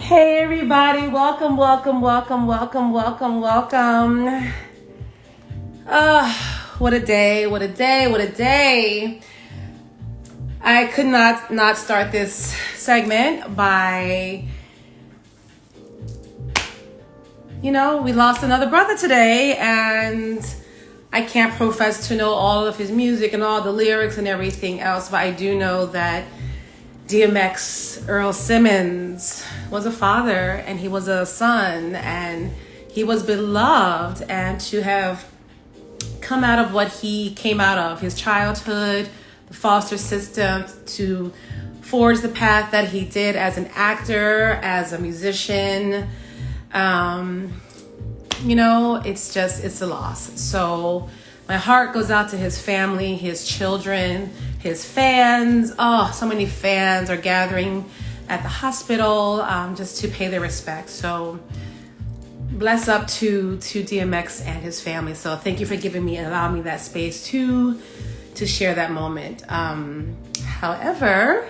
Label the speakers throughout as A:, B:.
A: Hey everybody, welcome. What a day. I could not start this segment by, we lost another brother today, and I can't profess to know all of his music and all the lyrics and everything else, but I do know that DMX Earl Simmons was a father and he was a son and he was beloved, and to have come out of what he came out of, his childhood, the foster system, to forge the path that he did as an actor, as a musician, it's a loss. So my heart goes out to his family, his children, his fans. Oh, so many fans are gathering at the hospital just to pay their respects. So bless up to DMX and his family. So thank you for giving me and allowing me that space to share that moment. However,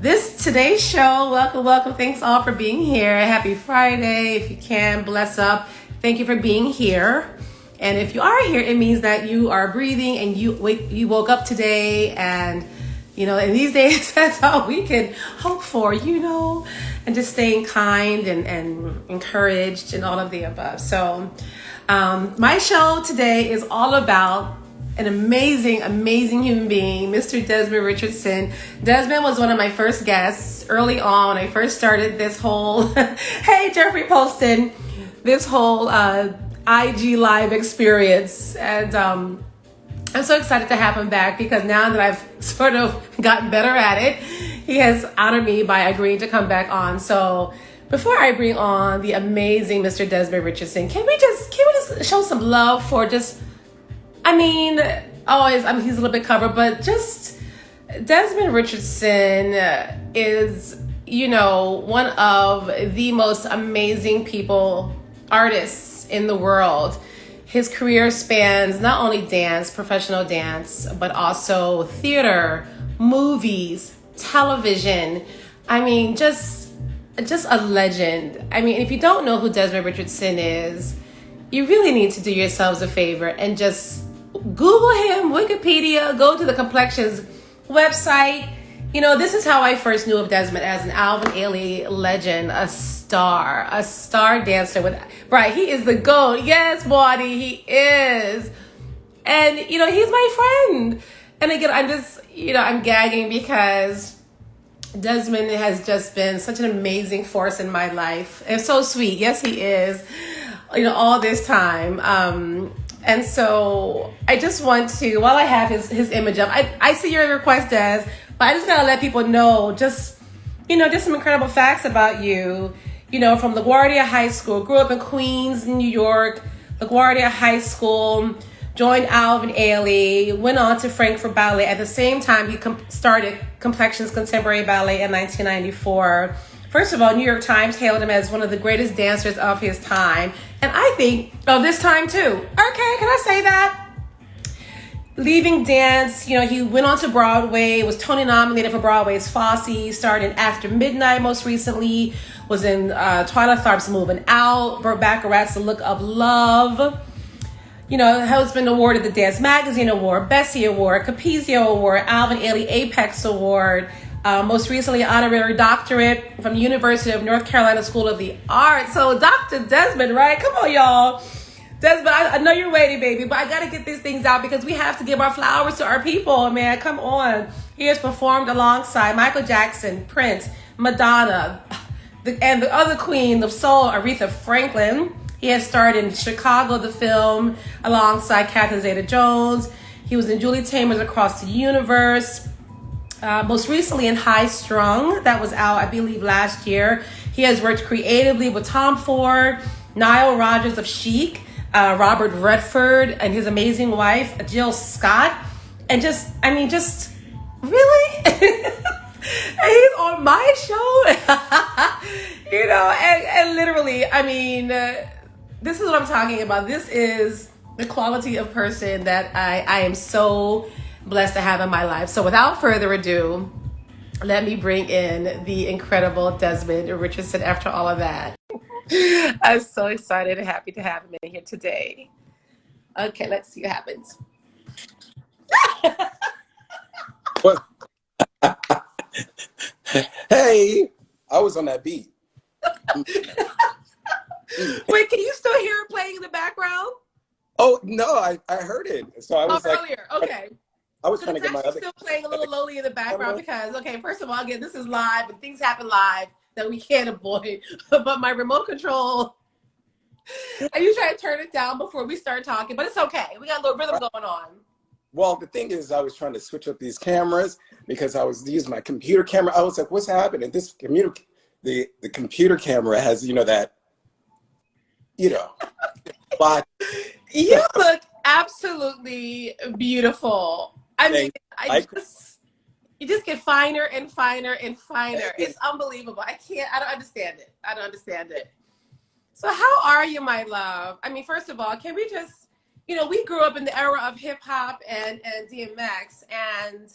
A: today's show, welcome. Thanks all for being here. Happy Friday. If you can, bless up. Thank you for being here. And if you are here, it means that you are breathing and you woke up today, and in these days, that's all we can hope for, and just staying kind and encouraged and all of the above. So my show today is all about an amazing human being, Mr. Desmond Richardson. Desmond was one of my first guests early on when I first started this whole, hey, Jeffrey Poston, this whole dannIGeeLive experience. And I'm so excited to have him back, because now that I've sort of gotten better at it, he has honored me by agreeing to come back on. So before I bring on the amazing Mr. Desmond Richardson, can we just show some love for he's a little bit covered, but just Desmond Richardson is, one of the most amazing artists in the world. His career spans not only dance, professional dance, but also theater, movies, television. Just a legend. If you don't know who Desmond Richardson is, you really need to do yourselves a favor and just Google him, Wikipedia, go to the Complexions website. This is how I first knew of Desmond, as an Alvin, Ailey legend, a star dancer. He is the GOAT. Yes, Marty, he is. And, he's my friend. And again, I'm gagging because Desmond has just been such an amazing force in my life. And so sweet. Yes, he is. All this time. And so I just want to, while I have his image up, I see your request, Des, but I just gotta let people know just some incredible facts about you. From LaGuardia High School, grew up in Queens, New York, LaGuardia High School, joined Alvin, Ailey, went on to Frankfurt Ballet. At the same time, he started Complexions Contemporary Ballet in 1994. First of all, New York Times hailed him as one of the greatest dancers of his time. And I think of this time too. Okay, can I say that? Leaving dance, he went on to Broadway, was Tony nominated for Broadway's Fosse, starred in After Midnight most recently, was in Twyla Tharp's Movin Out, Burt Bacharach's The Look of Love. Has been awarded the Dance Magazine Award, Bessie Award, Capizio Award, Alvin Ailey Apex Award, most recently honorary doctorate from the University of North Carolina School of the Arts. So Dr. Desmond, right? Come on, y'all. Desmond, I know you're waiting, baby, but I got to get these things out because we have to give our flowers to our people, man. Come on. He has performed alongside Michael Jackson, Prince, Madonna, and the other queen of soul, Aretha Franklin. He has starred in Chicago, the film, alongside Catherine Zeta-Jones. He was in Julie Taymor's Across the Universe. Most recently in High Strung, that was out, I believe, last year. He has worked creatively with Tom Ford, Nile Rodgers of Chic, Robert Redford, and his amazing wife, Jill Scott. And just really? And he's on my show? and literally, this is what I'm talking about. This is the quality of person that I am so blessed to have in my life. So without further ado, let me bring in the incredible Desmond Richardson after all of that. I'm so excited and happy to have him in here today. Okay, let's see what happens.
B: What? Hey, I was on that beat.
A: Wait, can you still hear it playing in the background?
B: Oh no, I heard it. So I was
A: earlier. Okay.
B: I was trying to get my other.
A: Still playing a little lowly in the background because, okay, first of all, again, this is live and things happen live that we can't avoid. But my remote control, I usually try to turn it down before we start talking, but it's okay. We got a little rhythm going on.
B: Well, the thing is, I was trying to switch up these cameras because I was using my computer camera. I was like, "What's happening?" This the computer camera has, that, but
A: you look absolutely beautiful. I mean, you just get finer and finer and finer. It's unbelievable. I don't understand it. I don't understand it. So how are you, my love? I mean, first of all, can we just, we grew up in the era of hip hop and DMX, and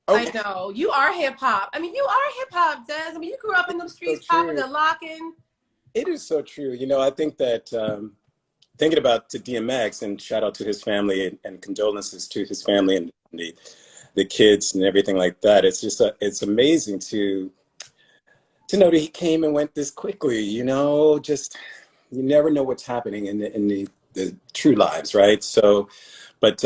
A: I know you are hip hop. I mean, you are hip hop, Des. I mean, you grew up in the streets, popping and locking.
B: It is so true. I think that thinking about to DMX, and shout out to his family and condolences to his family and the kids and everything like that. It's just it's amazing to know that he came and went this quickly. Just you never know what's happening in the true lives, right? So, but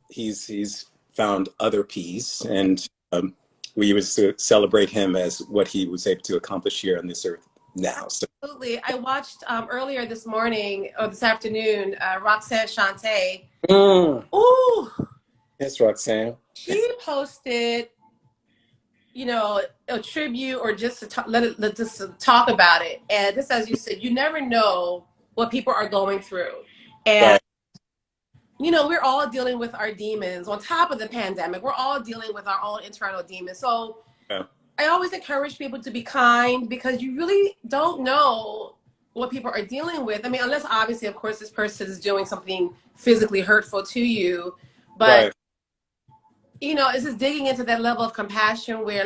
B: he's found other peace, and we used to celebrate him as what he was able to accomplish here on this earth now. So.
A: Absolutely. I watched earlier this morning or this afternoon, Roxanne Shante.
B: Ooh. Yes, Roxanne.
A: She posted, a tribute or just to talk about it. And just as you said, you never know what people are going through. And, we're all dealing with our demons on top of the pandemic. We're all dealing with our own internal demons. So I always encourage people to be kind because you really don't know what people are dealing with. I mean, unless obviously, of course, this person is doing something physically hurtful to you. But, it's just digging into that level of compassion where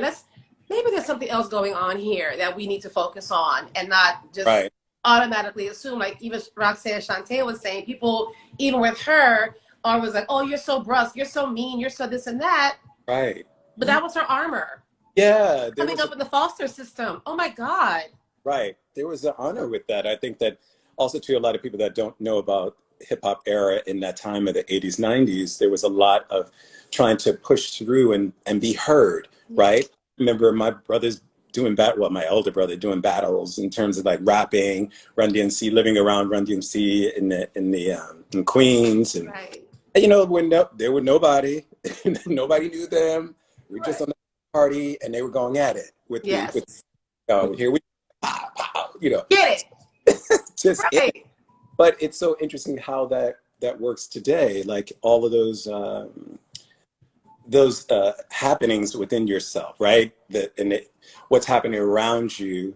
A: maybe there's something else going on here that we need to focus on and not just automatically assume, like even Roxanne Shante was saying, people, even with her, was like, oh, you're so brusque, you're so mean, you're so this and that.
B: Right.
A: But that was her armor.
B: Yeah.
A: Coming up in the foster system. Oh my God.
B: Right. There was an honor with that. I think that also to a lot of people that don't know about hip hop era in that time of the 80s, 90s, there was a lot of trying to push through and be heard. Right. I remember my brothers my older brother doing battles in terms of like rapping, Run DMC, living around Run DMC in Queens. And, when there were nobody, nobody knew them. We were just on the party and they were going at it with here we
A: get it.
B: Just it. But it's so interesting how that works today. Like all of those happenings within yourself, right? What's happening around you,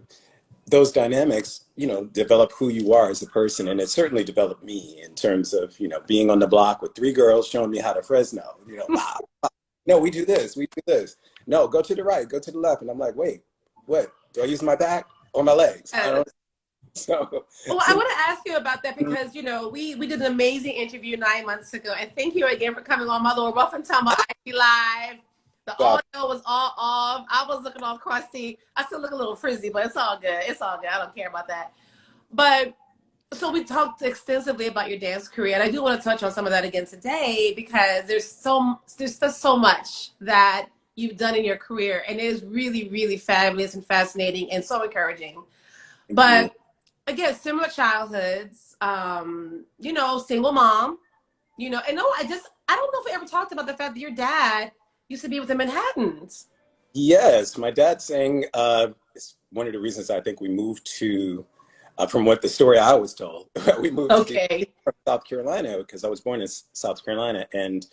B: those dynamics, develop who you are as a person. And it certainly developed me in terms of, being on the block with 3 girls showing me how to Fresno, no, we do this. No, go to the right, go to the left. And I'm like, wait, what? Do I use my back or my legs? I
A: want to ask you about that because, we did an amazing interview 9 months ago. And thank you again for coming on my little rough and tumble Live. The audio was all off. I was looking all crusty. I still look a little frizzy, but it's all good. It's all good. I don't care about that. But so we talked extensively about your dance career. And I do want to touch on some of that again today because there's just so much that you've done in your career. And it is really, really fabulous and fascinating and so encouraging. But again, similar childhoods, single mom, and I don't know if we ever talked about the fact that your dad used to be with the Manhattans.
B: Yes, my dad sang, it's one of the reasons I think we moved to, from what the story I was told, we moved to South Carolina because I was born in South Carolina and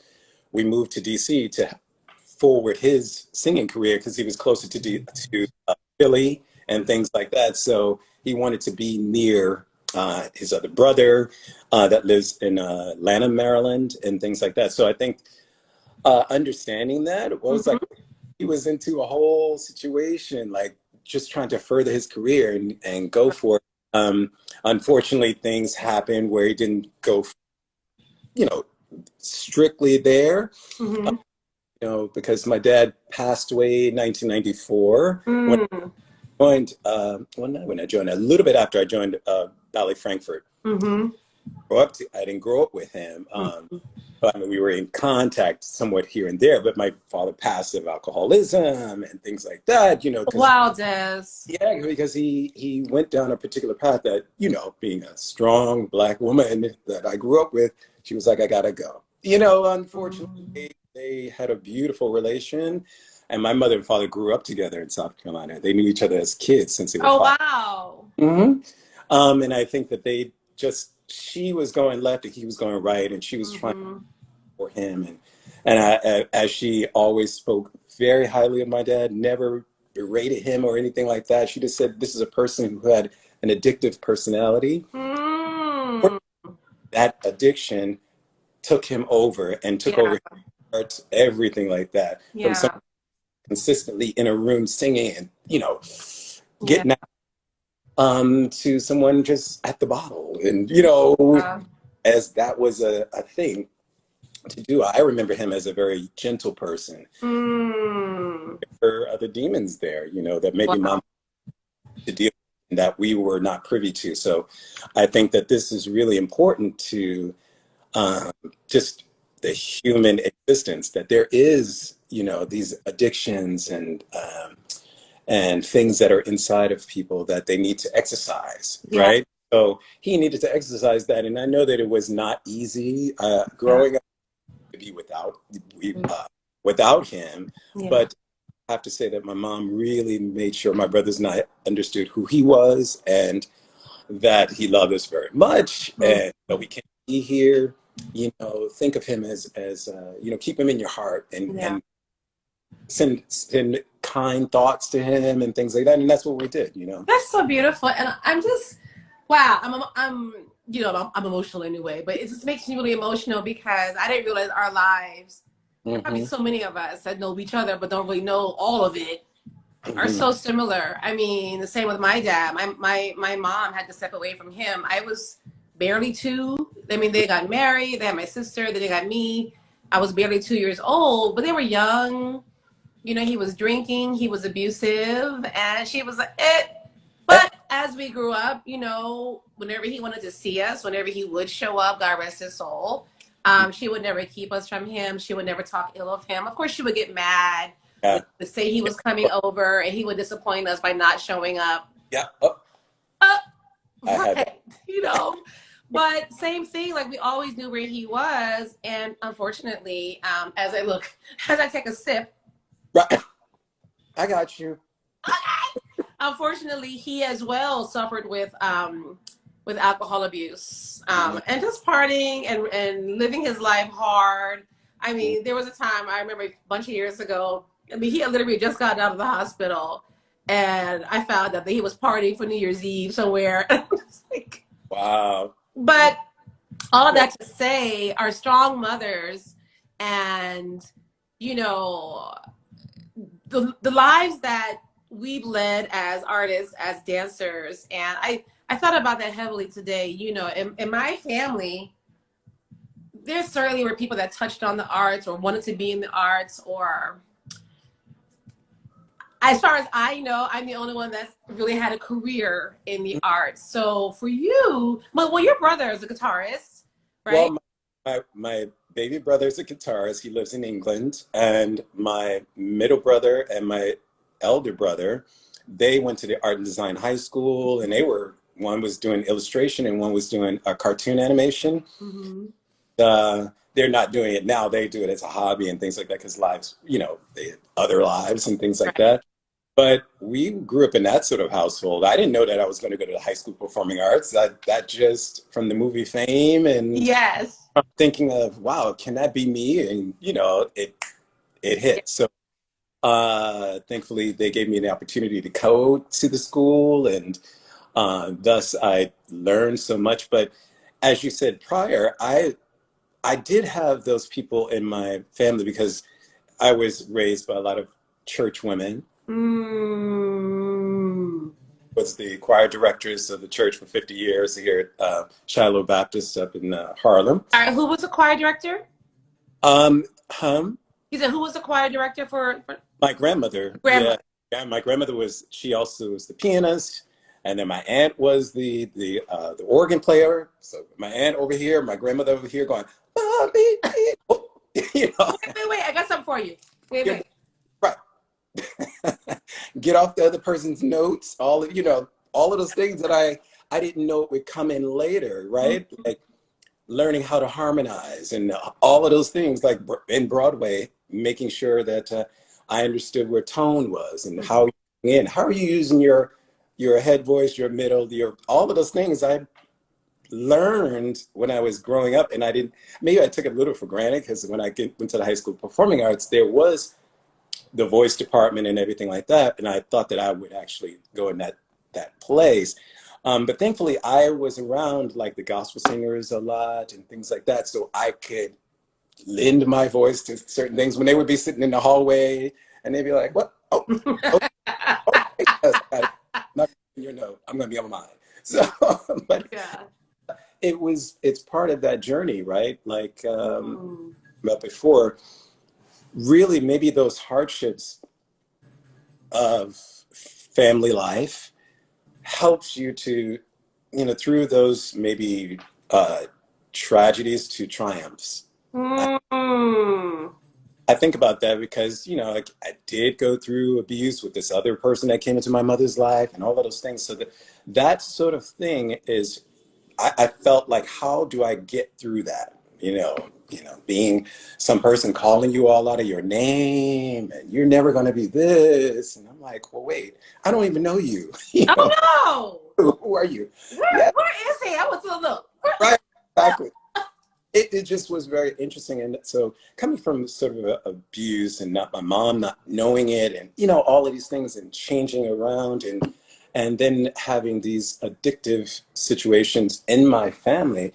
B: we moved to DC to forward his singing career because he was closer to Philly and things like that. So he wanted to be near his other brother that lives in Atlanta, Maryland, and things like that. So I think understanding that was like, he was into a whole situation, like just trying to further his career and go for it. Unfortunately, things happened where he didn't go, you know, strictly there.
A: Mm-hmm.
B: You know, because my dad passed away in 1994 when I joined. When I joined, a little bit after I joined Ballet Frankfurt.
A: Mm-hmm.
B: I didn't grow up with him. But I mean, we were in contact somewhat here and there, but my father passed of alcoholism and things like that, you know.
A: Wow, Des.
B: Yeah, because he went down a particular path that, you know, being a strong Black woman that I grew up with, she was like, I gotta go. You know, unfortunately, they had a beautiful relation. And my mother and father grew up together in South Carolina. They knew each other as kids since they were 5.
A: Wow.
B: Mm-hmm. And I think that she was going left and he was going right, and she was trying for him. As she always spoke very highly of my dad, never berated him or anything like that. She just said, this is a person who had an addictive personality. That addiction took him over and took over his heart, everything like that. From someone consistently in a room singing and, you know, getting out, to someone just at the bottle. And, you know, as that was a thing to do. I remember him as a very gentle person. There are other demons there, you know, that maybe mom to deal with that we were not privy to. So I think that this is really important to just the human existence, that there is, you know, these addictions and things that are inside of people that they need to exercise, right? So he needed to exercise that. And I know that it was not easy growing up to be without him. But I have to say that my mom really made sure my brothers and I understood who he was and that he loved us very much. And that we can't be here, you know, think of him as you know, keep him in your heart and send kind thoughts to him and things like that. And that's what we did, you know.
A: That's so beautiful. And I'm just, wow, I'm you know, I'm emotional anyway, but it just makes me really emotional because I didn't realize our lives, probably so many of us that know each other but don't really know all of it, are so similar. I mean, the same with my dad. My mom had to step away from him. I was barely 2. I mean, they got married, they had my sister, then they got me. I was barely 2 years old, but they were young. You know, he was drinking, he was abusive, and she was like, But as we grew up, you know, whenever he wanted to see us, whenever he would show up, God rest his soul, she would never keep us from him. She would never talk ill of him. Of course, she would get mad, to say he was coming over, and he would disappoint us by not showing up. Right, you know. But same thing, like we always knew where he was. And unfortunately, as I take a sip.
B: Right. I got you.
A: Unfortunately, he as well suffered with alcohol abuse, and just partying and living his life hard. I mean, there was a time, I remember a bunch of years ago, I mean, he had literally just gotten out of the hospital, and I found out that he was partying for New Year's Eve somewhere. Like,
B: wow.
A: But all that to say, our strong mothers and, you know, the lives that we've led as artists, as dancers. And I thought about that heavily today. You know, in my family, there certainly were people that touched on the arts or wanted to be in the arts, or as far as I know, I'm the only one that's really had a career in the arts. So for you, well, your brother is a guitarist, right?
B: Well, my baby brother is a guitarist. He lives in England. And my middle brother and my elder brother, they went to the art and design high school, and one was doing illustration and one was doing a cartoon animation. They're not doing it now. They do it as a hobby and things like that because lives, you know, they had other lives and things like that. But we grew up in that sort of household. I didn't know that I was going to go to the high school performing arts. That just from the movie Fame, and I'm thinking of, wow, can that be me? And, you know, it hit. So thankfully, they gave me an opportunity to go to the school, and thus I learned so much. But as you said prior, I did have those people in my family because I was raised by a lot of church women.
A: Mm.
B: Was the choir directors of the church for 50 years here at Shiloh Baptist up in Harlem.
A: All right, who was the choir director?
B: Hum.
A: You said who was the choir director for
B: My grandmother.
A: grandmother?
B: Yeah, my grandmother was. She also was the pianist, and then my aunt was the organ player. So my aunt over here, my grandmother over here, going, "Mommy," you know.
A: Wait! I got something for you. Wait.
B: Right. Get off the other person's notes. All of all of those things that I didn't know it would come in later, right? Mm-hmm. Like learning how to harmonize and all of those things, like in Broadway, making sure that I understood where tone was and how are you using your head voice, your middle, all of those things I learned when I was growing up, and maybe I took it a little for granted because when I went to the High School of Performing Arts, there was the voice department and everything like that, and I thought that I would actually go in that place. But thankfully, I was around like the gospel singers a lot and things like that, so I could lend my voice to certain things when they would be sitting in the hallway and they'd be like, "What? Oh, yes, not your note. I'm going to be on mine." So, but yeah, it's part of that journey, right? Like, but before, really, maybe those hardships of family life helps you to, through those maybe tragedies to triumphs. I think about that because, I did go through abuse with this other person that came into my mother's life and all of those things. So that sort of thing is, I felt like, how do I get through that? Being some person calling you all out of your name and you're never going to be this. And I'm like, well, wait, I don't even know you.
A: Oh,
B: no. Who are you?
A: Where is he? I was going to look.
B: Right, exactly. It just was very interesting. And so coming from sort of abuse and not my mom not knowing it and, all of these things and changing around and then having these addictive situations in my family,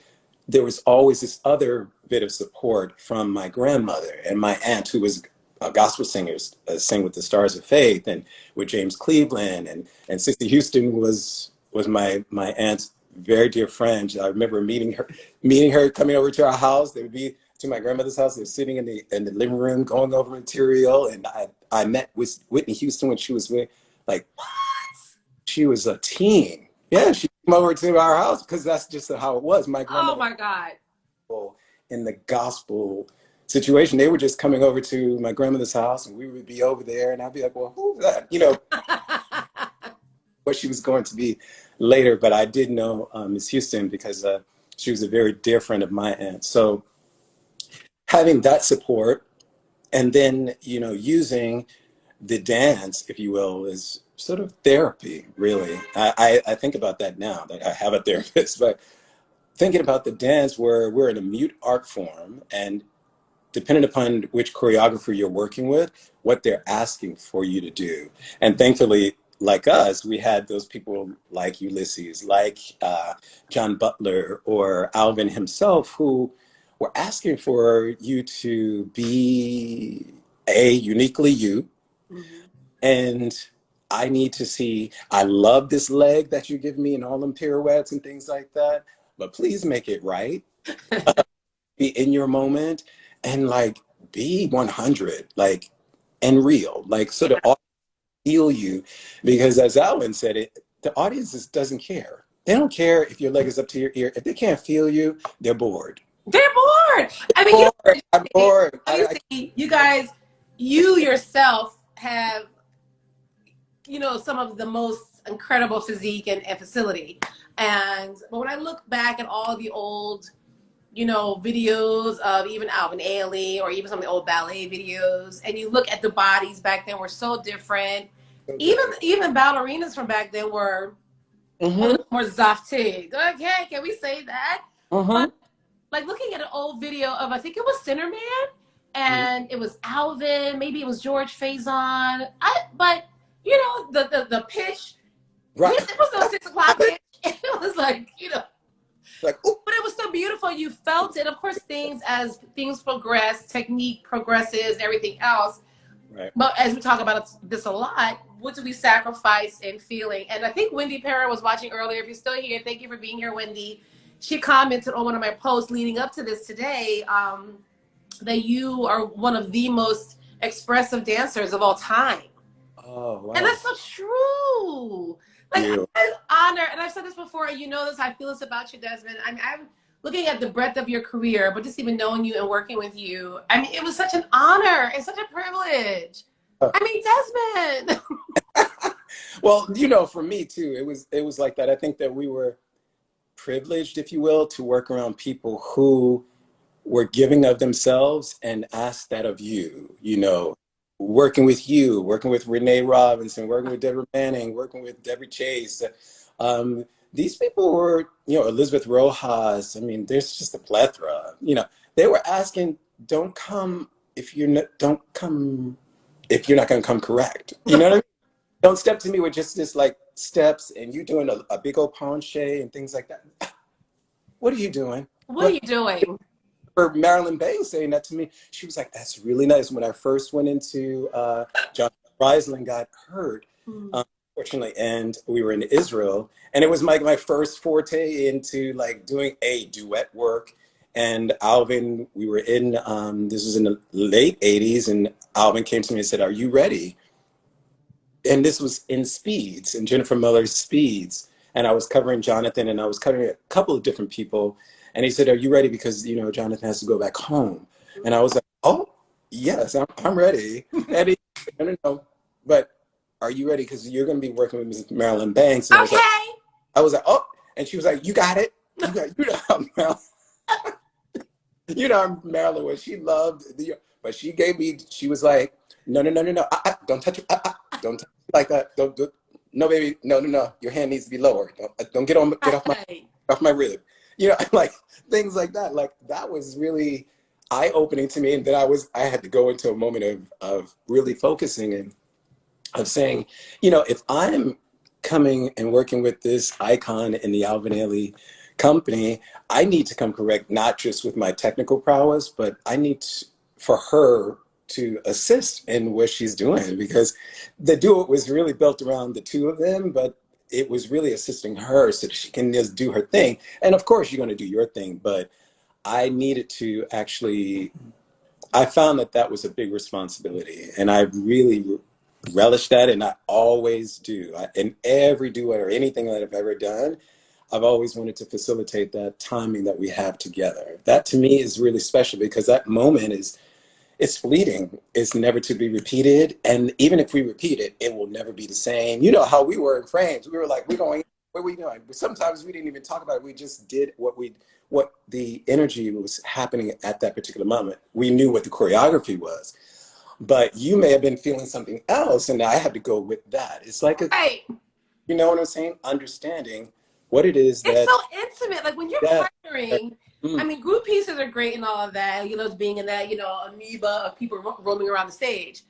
B: there was always this other bit of support from my grandmother and my aunt, who was a gospel singer, sang with the Stars of Faith and with James Cleveland, and Sissy Houston was my aunt's very dear friend. I remember meeting her, coming over to our house. They would be to my grandmother's house. They were sitting in the living room going over material, and I met with Whitney Houston when she was like, what? She was a teen. Yeah, she came over to our house because that's just how it was. My grandmother.
A: Oh my God.
B: In the gospel situation, they were just coming over to my grandmother's house, and we would be over there, and I'd be like, well, who's that? What she was going to be later. But I did know Miss Houston because she was a very dear friend of my aunt. So having that support, and then, using the dance, if you will, is sort of therapy, really. I think about that now that I have a therapist, but thinking about the dance where we're in a mute art form, and depending upon which choreographer you're working with, what they're asking for you to do. And thankfully, like us, we had those people like Ulysses, like John Butler or Alvin himself, who were asking for you to be uniquely you. Mm-hmm. And I need to see, I love this leg that you give me and all them pirouettes and things like that, but please make it right. Be in your moment and like be 100, like, and real, like, so the audience feel you, because as Alvin said it, the audience just doesn't care. They don't care if your leg is up to your ear. If they can't feel you, they're bored.
A: They're bored.
B: I'm bored.
A: You guys, you yourself have, some of the most incredible physique and facility. But when I look back at all the old, videos of even Alvin, Ailey, or even some of the old ballet videos, and you look at the bodies back then were so different. Even ballerinas from back then were a little more zaftig. Okay, can we say that? But like looking at an old video of, I think it was Centerman, and it was Alvin, maybe it was George Faison. But the pitch, right? It was no 6 o'clock pitch. It was like, like, but it was so beautiful. You felt it. Of course, as things progress, technique progresses, everything else.
B: right.
A: But as we talk about this a lot, what do we sacrifice in feeling? And I think Wendy Parra was watching earlier. If you're still here, thank you for being here, Wendy. She commented on one of my posts leading up to this today that you are one of the most expressive dancers of all time.
B: Oh, wow.
A: And that's so true. Like, I honor, and I've said this before, and you know this, I feel this about you, Desmond. I mean, I'm looking at the breadth of your career, but just even knowing you and working with you, I mean, it was such an honor and such a privilege. I mean, Desmond.
B: Well, you know, for me too, it was like that. I think that we were privileged, if you will, to work around people who were giving of themselves and asked that of you, you know, working with you, working with Renee Robinson, working with Deborah Manning, working with Debbie Chase. These people were, you know, Elizabeth Rojas. I mean, there's just a plethora. You know, they were asking, don't come if you're not, don't come if you're not going to come correct. You know what I mean? Don't step to me with just this like steps and you doing a big old penché and things like that. What are you doing?
A: What are you doing?
B: For Marilyn Bay saying that to me, she was like, that's really nice. When I first went into John Reisling got hurt, unfortunately, and we were in Israel, and it was my first forte into like doing a duet work. And Alvin, we were in, this was in the late 80s, and Alvin came to me and said, are you ready? And this was in Speeds, in Jennifer Miller's Speeds. And I was covering Jonathan, and I was covering a couple of different people. And he said, are you ready? Because, you know, Jonathan has to go back home. And I was like, oh, yes, I'm ready. And he said, no, but are you ready? Because you're going to be working with Mrs. Marilyn Banks. And
A: Okay.
B: I was like, oh. And she was like, you got it. You know how Marilyn, you know how Marilyn was. She loved, but she gave me, she was like, no. Don't touch it. Don't touch it like that. Don't do it. No, baby. No. Your hand needs to be lower. Don't get off my rib. You know, like things like that. Like that was really eye-opening to me. And then I had to go into a moment of really focusing and of saying, you know, if I'm coming and working with this icon in the Alvin Ailey company, I need to come correct, not just with my technical prowess, but I need for her to assist in what she's doing, because the duo was really built around the two of them, but it was really assisting her so that she can just do her thing. And of course, you're going to do your thing, but I needed to actually, I found that was a big responsibility, and I really relished that, and I always do. In every duet or anything that I've ever done, I've always wanted to facilitate that timing that we have together. That to me is really special, because that moment it's fleeting. It's never to be repeated. And even if we repeat it, it will never be the same. You know how we were in frames. We were like, what are we doing? Sometimes we didn't even talk about it. We just did what the energy was happening at that particular moment. We knew what the choreography was. But you may have been feeling something else, and I had to go with that. It's like you know what I'm saying? Understanding what it is that...
A: It's so intimate. Like when you're partnering, I mean, group pieces are great and all of that, you know, being in that, you know, amoeba of people roaming around the stage.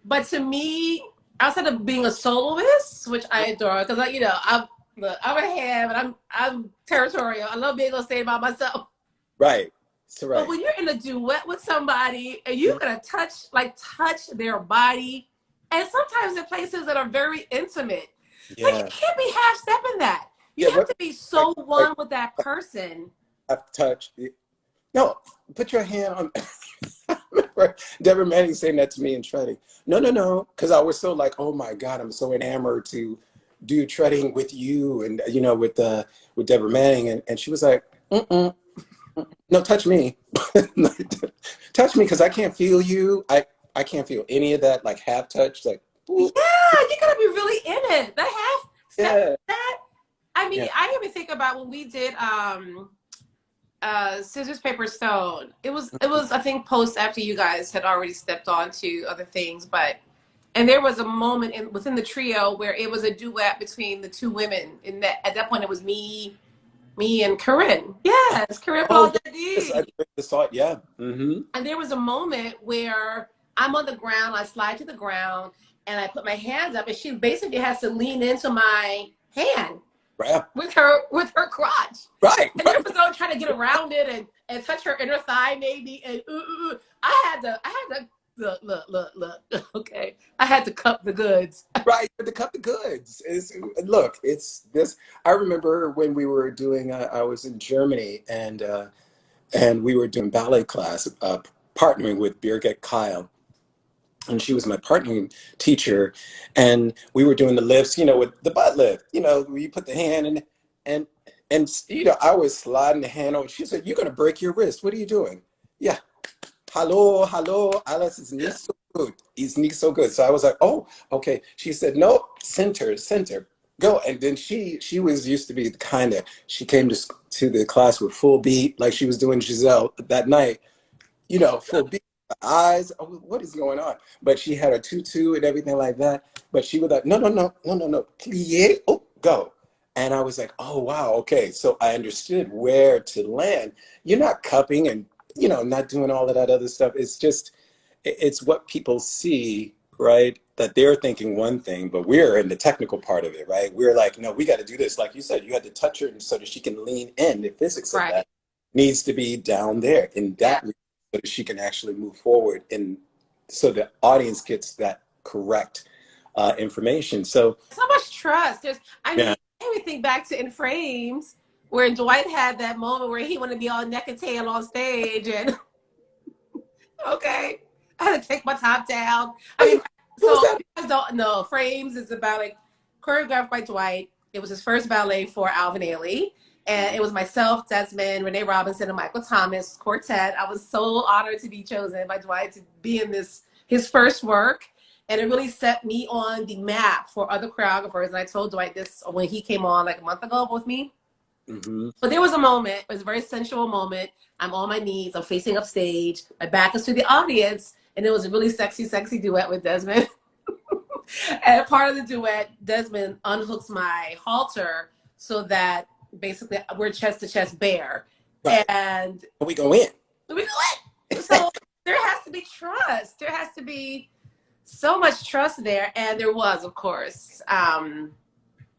A: But to me, outside of being a soloist, which I adore, because, like, you know, I'm a ham and I'm territorial. I love being on stage by myself.
B: Right. So right.
A: But when you're in a duet with somebody and you're going to touch their body, and sometimes in places that are very intimate, like you can't be half-stepping that. You have to be so one with that person.
B: I've touched. No, put your hand on. I remember Deborah Manning saying that to me in treading. No, because I was so like, oh my God, I'm so enamored to do treading with you, and you know, with Deborah Manning, and she was like, no, touch me, touch me, because I can't feel you. I can't feel any of that, like half touch, like. Ooh.
A: Yeah, you gotta be really in it. That half step, that. I mean, I even think about when we did Scissors, Paper, Stone. It was I think post after you guys had already stepped on to other things, and there was a moment within the trio where it was a duet between the two women. At that point it was me and Corinne. Yes, Corinne Paul.
B: Yes, I saw it. Yeah. Mm-hmm.
A: And there was a moment where I'm on the ground, I slide to the ground, and I put my hands up, and she basically has to lean into my hand.
B: Right.
A: With her crotch.
B: Right.
A: And there was no trying to get around it and touch her inner thigh maybe. And I had to look. Okay, I had to cup the goods.
B: Right, to cut the goods. Look, it's this. I remember when we were doing. I was in Germany, and we were doing ballet class, partnering with Birgit Kyle, and she was my partnering teacher, and we were doing the lifts, with the butt lift, where you put the hand in, and I was sliding the hand over. She said, "You're gonna break your wrist. What are you doing?" Yeah, hello, Alice is not so good. He's not so good. So I was like, oh, okay. She said, no, center, go. And then she was used to be the kind of, she came to the class with full beat, like she was doing Giselle that night, full beat, eyes, oh, what is going on? But she had a tutu and everything like that. But she was like, no, plie, oh, go. And I was like, oh, wow, okay. So I understood where to land. You're not cupping and not doing all of that other stuff. It's just, it's what people see, right? That they're thinking one thing, but we're in the technical part of it, right? We're like, no, we got to do this. Like you said, you had to touch her so that she can lean in. The physics of that needs to be down there in that so that she can actually move forward, and so the audience gets that correct information. So
A: much trust. I mean, everything back to In Frames, where Dwight had that moment where he wanted to be all neck and tail on stage, and okay, I had to take my top down. I mean, so I don't know. Frames is about choreographed by Dwight. It was his first ballet for Alvin, Ailey, and it was myself, Desmond, Renee Robinson, and Michael Thomas quartet. I was so honored to be chosen by Dwight to be in his first work. And it really set me on the map for other choreographers. And I told Dwight this when he came on like a month ago with me. Mm-hmm. But there was a moment, it was a very sensual moment. I'm on my knees, I'm facing up stage, my back is to the audience, and it was a really sexy duet with Desmond. And part of the duet, Desmond unhooks my halter so that basically we're chest to chest bare. Right. And
B: we go in.
A: So there has to be trust. There has to be so much trust there, and there was, of course.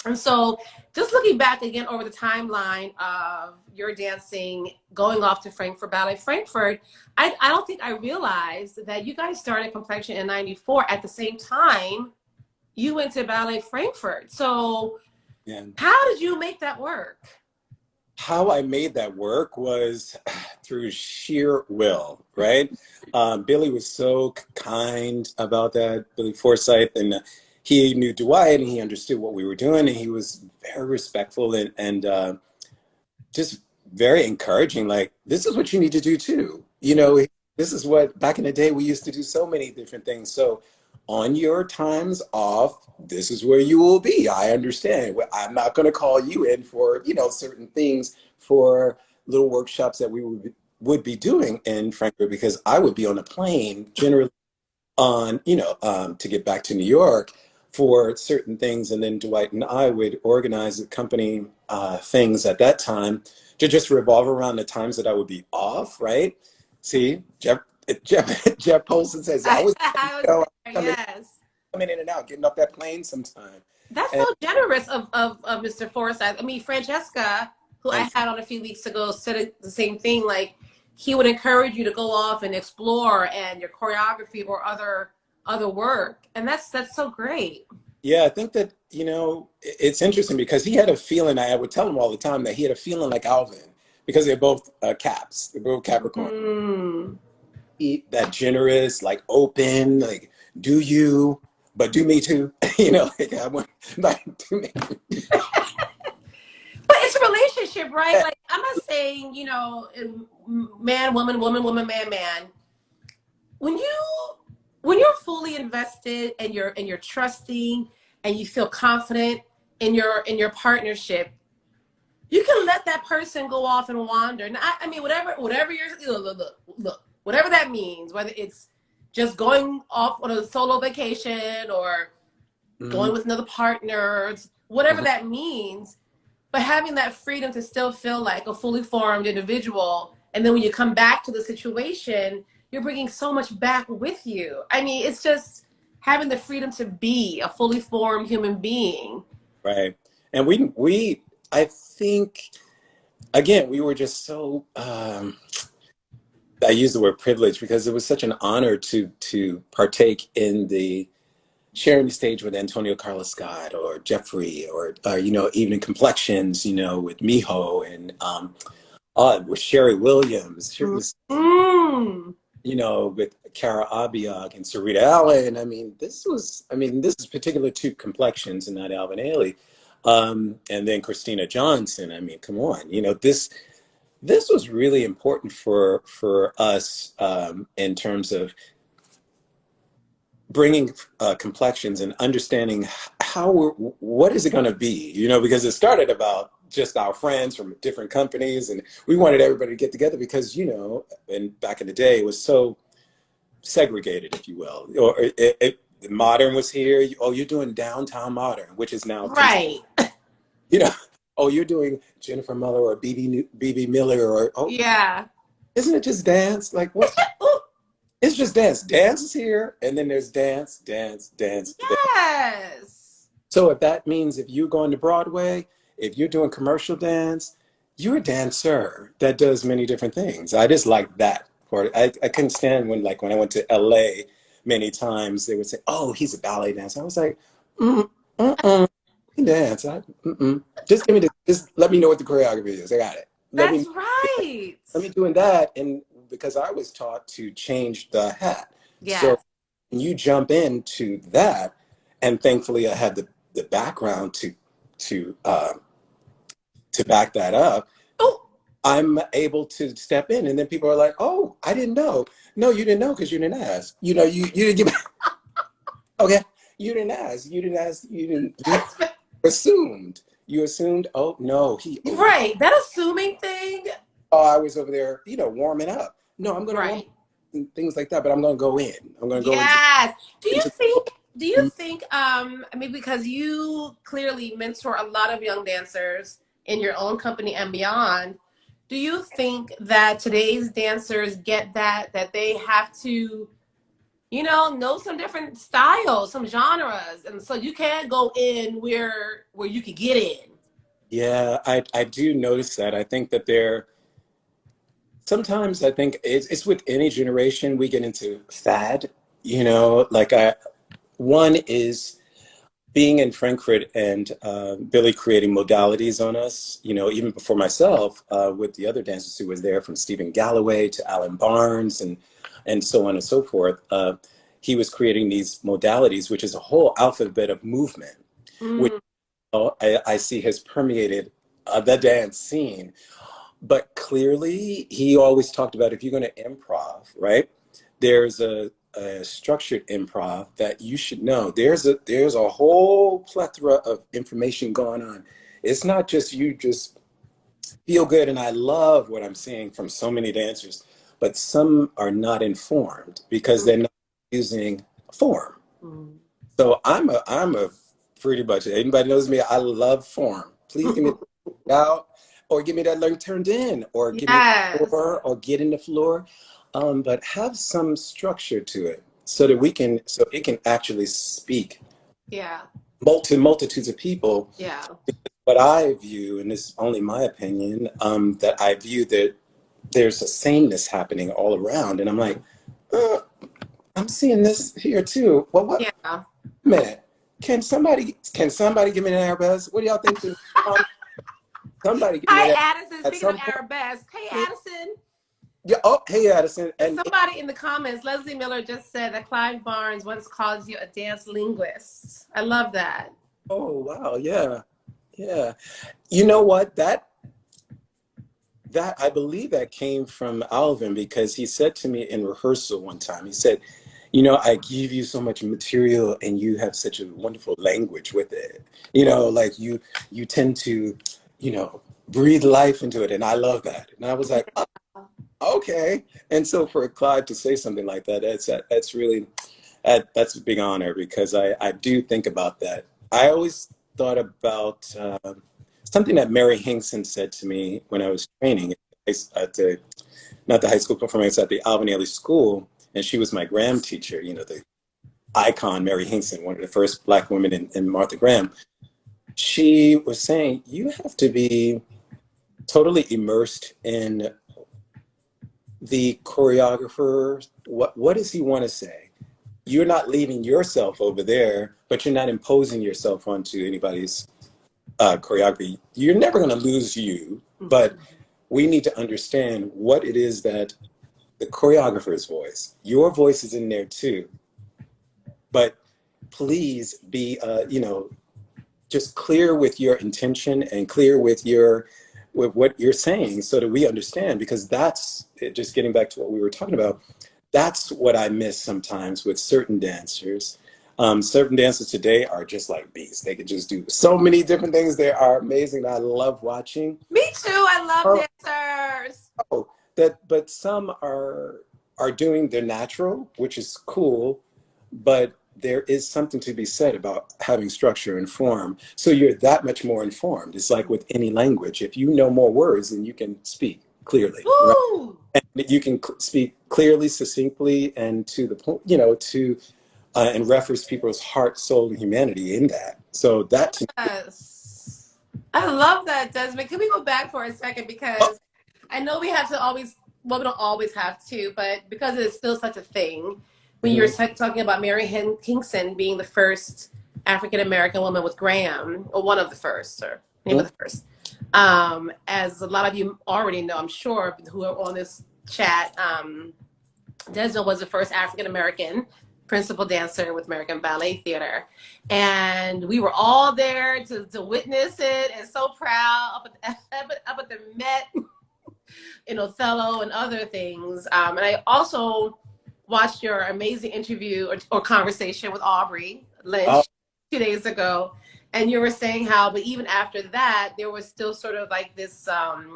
A: And so just looking back again over the timeline of your dancing, going off to Frankfurt Ballet. Frankfurt, I don't think I realized that you guys started Complexion in '94 at the same time you went to Ballet Frankfurt. So how did you make that work?
B: How I made that work was through sheer will, right? Billy was so kind about that, Billy Forsyth, and he knew Dwight and he understood what we were doing, and he was very respectful and just very encouraging. Like, this is what you need to do too. This is what, back in the day, we used to do so many different things. So on your times off, this is where you will be. I understand. I'm not going to call you in for, certain things, for little workshops that we would be doing in Frankfurt, because I would be on a plane generally on, to get back to New York for certain things. And then Dwight and I would organize the company things at that time to just revolve around the times that I would be off, right? See, Jeff Polson says, I was coming in and out, getting off that plane sometime.
A: That's so generous of Mr. Forsyth. I mean, Francesca, who I had on a few weeks ago, said the same thing. Like, he would encourage you to go off and explore and your choreography or other work. And that's so great.
B: Yeah, I think that, it's interesting because he had a feeling, I would tell him all the time that he had a feeling like Alvin, because they're both Caps, they're both Capricorn. That generous, like open, like do you, but do me too. Like I want, like do me.
A: But it's a relationship, right? Like, I'm not saying, man, woman, man. When you're fully invested and you're trusting and you feel confident in your partnership, you can let that person go off and wander. And I mean, whatever you're look. Whatever that means, whether it's just going off on a solo vacation or going with another partner, whatever that means, but having that freedom to still feel like a fully formed individual. And then when you come back to the situation, you're bringing so much back with you. I mean, it's just having the freedom to be a fully formed human being.
B: Right. And I think, again, we were just so, I use the word privilege because it was such an honor to partake in the sharing the stage with Antonio Carlos Scott or Jeffrey or you know, Evening Complexions, you know, with Miho and with Sherry Williams. She was,
A: Mm.
B: you know, with Cara Abiog and Sarita Allen. I mean, this is particular to Complexions and not Alvin Ailey. And then Christina Johnson. I mean, come on, you know, this was really important for us in terms of bringing complexions and understanding what is it going to be, you know, because it started about just our friends from different companies, and we wanted everybody to get together because, you know, and back in the day it was so segregated, if you will, or the modern was here. Oh, you're doing downtown modern, which is now
A: Right.
B: you know, oh, you're doing Jennifer Miller or BB Miller, or oh,
A: Yeah.
B: isn't it just dance? Like what? It's just dance. Dance is here, and then there's dance, dance, dance, dance.
A: Yes.
B: So if that means if you're going to Broadway, if you're doing commercial dance, you're a dancer that does many different things. I just like that part. I couldn't stand when, like, when I went to LA many times, they would say, "Oh, he's a ballet dancer." I was like, dance. Just give me just let me know what the choreography is. I got it.
A: That's right.
B: Let me doing that, and because I was taught to change the hat.
A: Yes.
B: So when you jump into that, and thankfully I had the background to back that up.
A: Oh.
B: I'm able to step in, and then people are like, "Oh, I didn't know." No, you didn't know because you didn't ask. You know, you didn't give me. Okay, you didn't ask. You didn't ask. You assumed. You assumed. Oh no,
A: Right. That assuming thing.
B: Oh, I was over there, you know, warming up. No, I'm going to warm up and things like that, but I'm going to go in. I'm going to go
A: Yes. Do you
B: Mhm.
A: think, I mean, because you clearly mentor a lot of young dancers in your own company and beyond, do you think that today's dancers get that they have to, you know some different styles, some genres, and so you can't go in where you could get in?
B: Yeah, I do notice that. I think that sometimes I think it's with any generation we get into fad, you know, like one is being in Frankfurt and Billy creating modalities on us, you know, even before myself, with the other dancers who was there, from Stephen Galloway to Alan Barnes and so on and so forth. He was creating these modalities, which is a whole alphabet of movement, which I see has permeated the dance scene. But clearly, he always talked about, if you're going to improv, right? There's a structured improv that you should know. There's a whole plethora of information going on. It's not just you just feel good, and I love what I'm seeing from so many dancers, but some are not informed because they're not using form. So I'm a pretty much, anybody knows me, I love form. Please give me out, or give me that learn turned in, or give me the
A: Yes.
B: floor, or get in the floor. But have some structure to it so that so it can actually speak
A: Yeah.
B: to multitudes of people.
A: Yeah.
B: But I view, and this is only my opinion, that I view that there's a sameness happening all around. And I'm like, I'm seeing this here too. Well, what?
A: Yeah.
B: Man, can somebody give me an airbus? What do y'all think? Somebody give me
A: Hi,
B: that
A: Addison.
B: at
A: Speaking of
B: some point.
A: Arabesque. Hey, Addison.
B: Yeah. Oh, hey, Addison.
A: And
B: And
A: somebody in the comments, Leslie Miller just said that Clive Barnes once called you a dance linguist. I love that.
B: oh wow, yeah, yeah. You know what? That I believe that came from Alvin, because he said to me in rehearsal one time. He said, "You know, I give you so much material, and you have such a wonderful language with it. You know, like you tend to, you know, breathe life into it, and I love that." And I was like, oh, okay. And so for Clive to say something like that, that's really that's a big honor, because I do think about that. I always thought about something that Mary Hinkson said to me when I was training at the, not the high school performance, at the Alvin Ailey School, and she was my Graham teacher. You know, the icon Mary Hinkson, one of the first Black women in Martha Graham. She was saying, you have to be totally immersed in the choreographer, what does he want to say? You're not leaving yourself over there, but you're not imposing yourself onto anybody's choreography. You're never going to lose you, but we need to understand what it is that the choreographer's voice, your voice is in there too, but please be, just clear with your intention and clear with what you're saying so that we understand, because that's it, just getting back to what we were talking about. That's what I miss sometimes with certain dancers. Certain dancers today are just like beasts. They can just do so many different things. They are amazing. I love watching.
A: Me too. I love dancers.
B: Oh, but some are doing their natural, which is cool, but there is something to be said about having structure and form. So you're that much more informed. It's like with any language. If you know more words, then you can speak clearly. Right? And you can speak clearly, succinctly, and to the point, and reference people's heart, soul, and humanity in that. So that.
A: Yes. I love that, Desmond. Can we go back for a second? Because I know we have to always, well, we don't always have to, but because it's still such a thing, when you're talking about Mary Kingston being the first African-American woman with Graham, or one of the first, or maybe the first. As a lot of you already know, I'm sure, who are on this chat, Desmond was the first African-American principal dancer with American Ballet Theatre. And we were all there to witness it, and so proud up at the Met, in Othello and other things. And I also watched your amazing interview or conversation with Aubrey Lynch 2 days ago. And you were saying how, but even after that, there was still sort of like this, I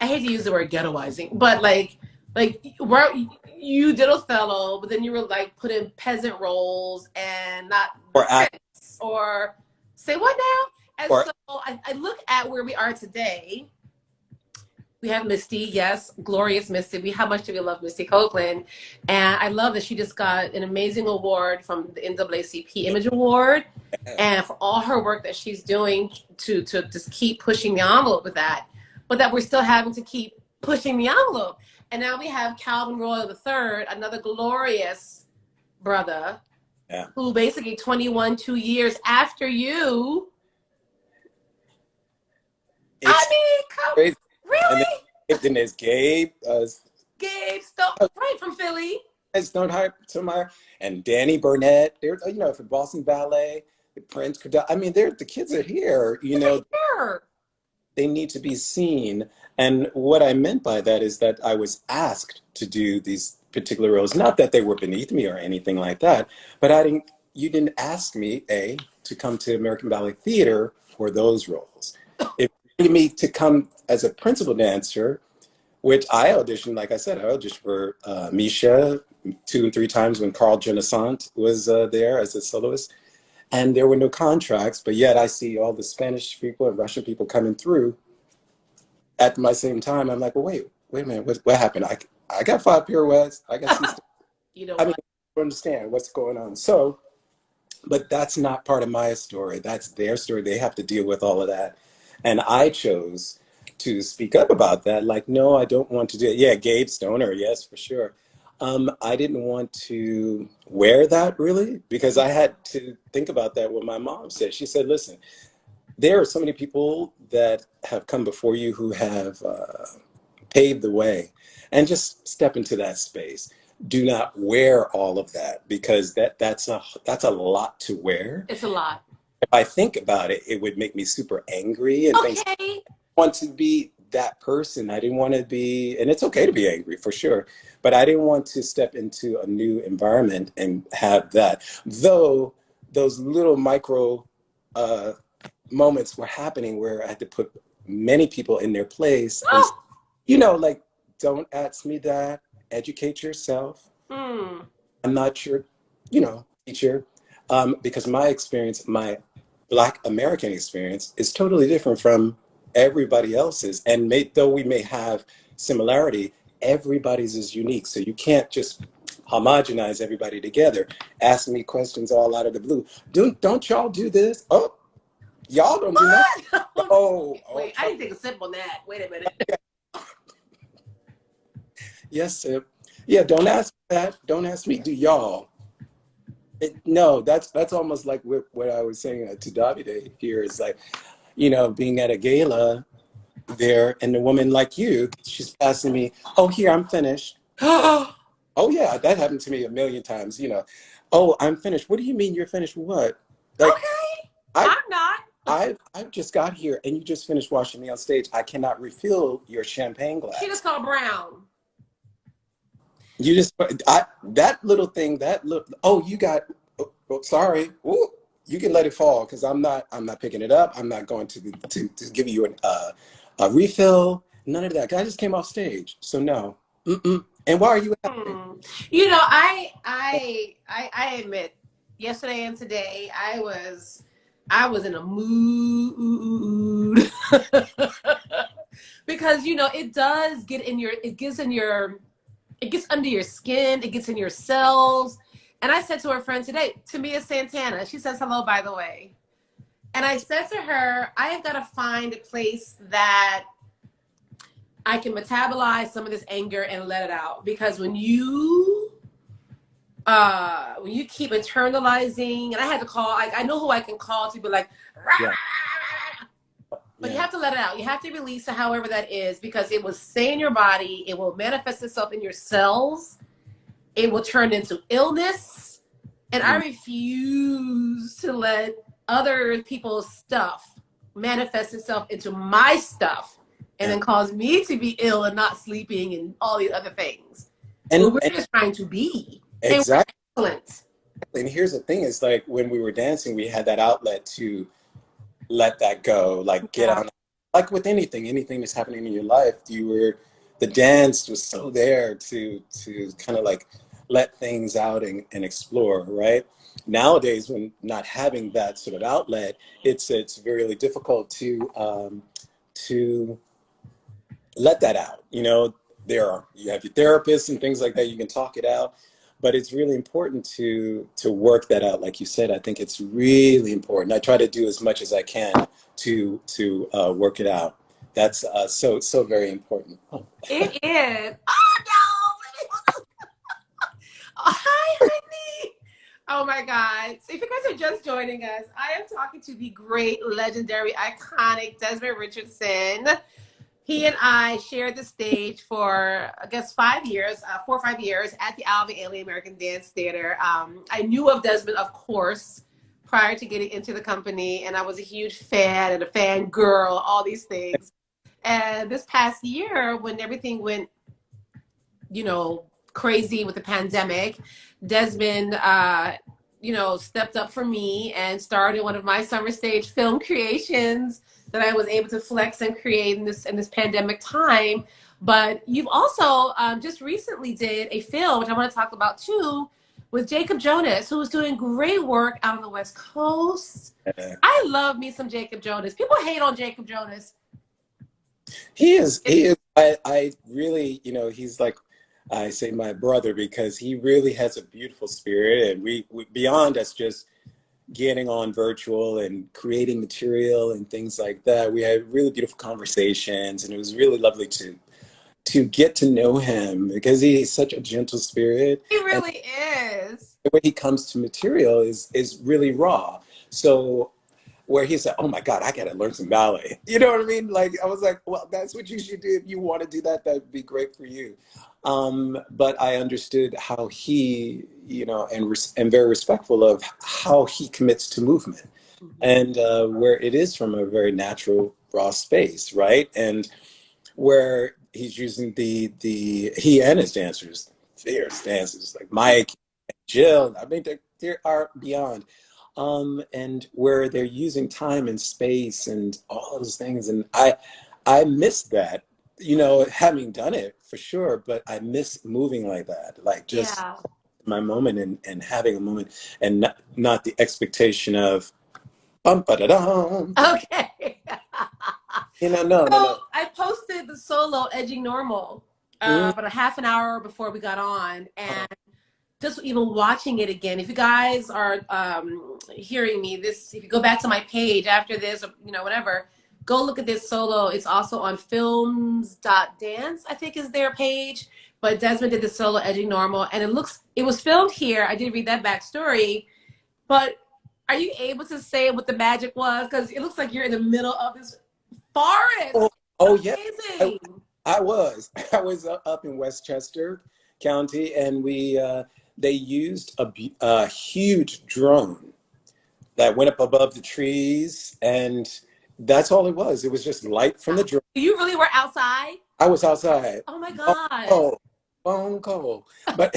A: hate to use the word ghettoizing, but like where you did Othello, but then you were like put in peasant roles and not prince, or say what now? And so I look at where we are today. We have Misty, yes, glorious Misty. How much do we love Misty Copeland? And I love that she just got an amazing award from the NAACP Image Award, and for all her work that she's doing to just keep pushing the envelope with that, but that we're still having to keep pushing the envelope. And now we have Calvin Royal III, another glorious brother, who basically 2 years after you.
B: Crazy.
A: Really?
B: And then there's Gabe.
A: Gabe Stone, right, from Philly.
B: Stonemeyer and Danny Burnett. They're, for Boston Ballet, the Prince. I mean, the kids are here. They need to be seen. And what I meant by that is that I was asked to do these particular roles. Not that they were beneath me or anything like that, but you didn't ask me, to come to American Ballet Theatre for those roles. It wanted me to come as a principal dancer, which I auditioned, like I said, I auditioned for Misha 2 and 3 times when Carl Genesant was there as a soloist. And there were no contracts, but yet I see all the Spanish people and Russian people coming through at my same time. I'm like, well, wait a minute, what happened? I got 5 pirouettes. I got 6. I don't understand what's going on. So, but that's not part of my story. That's their story. They have to deal with all of that. And I chose to speak up about that. Like, no, I don't want to do it. Yeah, Gabe Stoner, yes, for sure. I didn't want to wear that really, because I had to think about that. What my mom said, she said, listen, there are so many people that have come before you who have paved the way, and just step into that space. Do not wear all of that, because that's a lot to wear.
A: It's a lot.
B: If I think about it, it would make me super angry and things. I want to be that person. I didn't want to be, and it's okay to be angry for sure, but I didn't want to step into a new environment and have that. Though those little micro moments were happening where I had to put many people in their place. And, like, don't ask me that. Educate yourself. I'm not your, teacher, because my experience, my Black American experience, is totally different from everybody else's. And though we may have similarity, everybody's is unique. So you can't just homogenize everybody together. Ask me questions all out of the blue. Don't y'all do this? Oh, y'all don't do that.
A: Wait, I didn't take a sip on that. Wait a minute.
B: Yes, sir. Yeah, don't ask that. Don't ask me. Do y'all? No, that's almost like what I was saying to Davide here is like, being at a gala there, and the woman like you, she's passing me. Oh, here, I'm finished. Oh yeah, that happened to me a million times. Oh, I'm finished. What do you mean you're finished? What? Like,
A: Okay,
B: I
A: I'm not.
B: I've just got here and you just finished watching me on stage. I cannot refill your champagne
A: She just
B: glass.
A: saw brown.
B: You just that little thing, oh, you got sorry. Ooh, you can let it fall because I'm not picking it up. I'm not going to give you a refill. None of that. I just came off stage. So no. Mm-mm. And why are you asking?
A: I admit, yesterday and today, I was in a mood because it gets under your skin, it gets in your cells. And I said to her friend today, Tamia Santana, she says hello, by the way. And I said to her, I have got to find a place that I can metabolize some of this anger and let it out. Because when you keep internalizing, and I had to call, I know who I can call to be like,
B: Yeah.
A: but you
B: Yeah.
A: have to let it out. You have to release it, however that is, because it will stay in your body. It will manifest itself in your cells. It will turn into illness. And I refuse to let other people's stuff manifest itself into my stuff and then cause me to be ill and not sleeping and all these other things.
B: And,
A: We're just trying to be.
B: exactly.
A: And we're excellent.
B: And here's the thing is like when we were dancing, we had that outlet to let that go, like get on, like with anything that's happening in your life, the dance was so there to kind of like let things out and explore, right? Nowadays, when not having that sort of outlet, it's really difficult to let that out. You have your therapists and things like that. You can talk it out, but it's really important to work that out. Like you said, I think it's really important. I try to do as much as I can to work it out. That's so very important.
A: It is. Oh no! Hi, honey. Oh my God. So if you guys are just joining us, I am talking to the great, legendary, iconic Desmond Richardson. He and I shared the stage for, I guess, 5 years, 4 or 5 years at the Alvin, Ailey American Dance Theatre. I knew of Desmond, of course, prior to getting into the company, and I was a huge fan and a fan girl, all these things. And this past year, when everything went, crazy with the pandemic, Desmond, stepped up for me and started one of my summer stage film creations that I was able to flex and create in this pandemic time. But you've also just recently did a film, which I want to talk about too, with Jacob Jonas, who was doing great work out on the West Coast. I love me some Jacob Jonas. People hate on Jacob Jonas.
B: He is. I really, he's like, I say my brother because he really has a beautiful spirit, and we beyond us just getting on virtual and creating material and things like that. We had really beautiful conversations, and it was really lovely to get to know him because he's such a gentle spirit.
A: He really is.
B: The way he comes to material is really raw. So where he said, oh my God, I got to learn some ballet. You know what I mean? Like, I was like, well, that's what you should do. If you want to do that, that'd be great for you. But I understood how he, and very respectful of how he commits to movement and where it is from a very natural, raw space, right? And where he's using he and his dancers, fierce dancers like Mike, and Jill, I mean, they are beyond. And where they're using time and space and all those things. And I miss that, having done it for sure, but I miss moving like that, like just my moment and having a moment and not the expectation of bum-ba-da-dum.
A: Okay.
B: No.
A: I posted the solo Edging Normal about a half an hour before we got on, and just even watching it again, if you guys are hearing me, if you go back to my page after this, or, whatever, go look at this solo. It's also on films.dance, I think is their page. but Desmond did the solo edging normal, and it was filmed here. I did read that backstory, but are you able to say what the magic was? Because it looks like you're in the middle of this forest.
B: Oh yeah,
A: Amazing.
B: I was. I was up in Westchester County, and they used a huge drone that went up above the trees, and that's all it was. It was just light from the drone.
A: You really were outside?
B: I was outside.
A: Oh my God.
B: Bone cold. But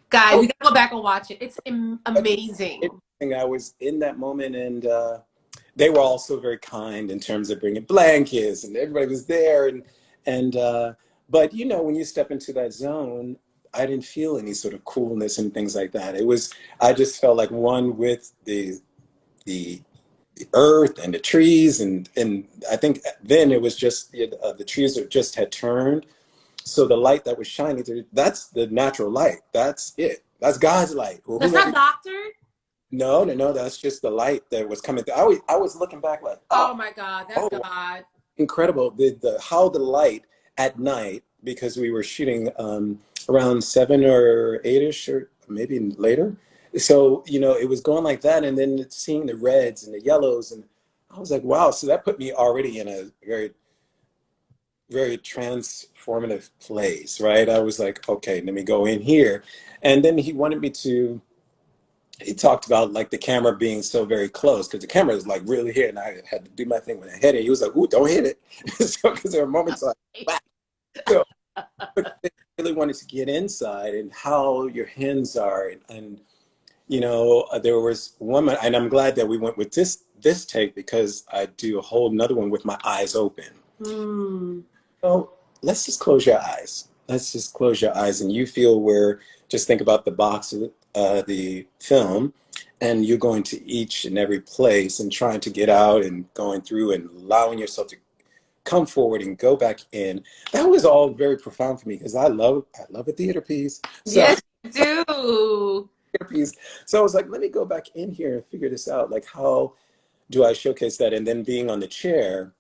A: guys, we gotta go back and watch it. It's amazing.
B: I was in that moment, and they were also very kind in terms of bringing blankets, and everybody was there. And but you know, when you step into that zone, I didn't feel any sort of coolness and things like that. I just felt like one with the earth and the trees, and I think then it was just the trees just had turned. So the light that was shining through, that's the natural light. That's it. That's God's light.
A: That's not doctored?
B: No. That's just the light that was coming through. I was looking back like,
A: oh my God, that's God.
B: Incredible. How the light at night, because we were shooting around 7 or 8ish, or maybe later. So, you know, it was going like that, and then seeing the reds and the yellows, and I was like, wow. So that put me already in a very, very transformative place, right? I was like, okay, let me go in here. And then he talked about like the camera being so very close, because the camera is like really here, and I had to do my thing when I hit it. He was like, ooh, don't hit it. So, because there were moments like, wow. So, but they really wanted to get inside and how your hands are, and you know, there was one, and I'm glad that we went with this take, because I do a whole another one with my eyes open. So let's just close your eyes. Let's just close your eyes, and you feel just think about the box of the film, and you're going to each and every place and trying to get out and going through and allowing yourself to come forward and go back in. That was all very profound for me, because I love a theater piece. So,
A: yes, you do.
B: Piece. So I was like, let me go back in here and figure this out. Like, how do I showcase that? And then being on the chair,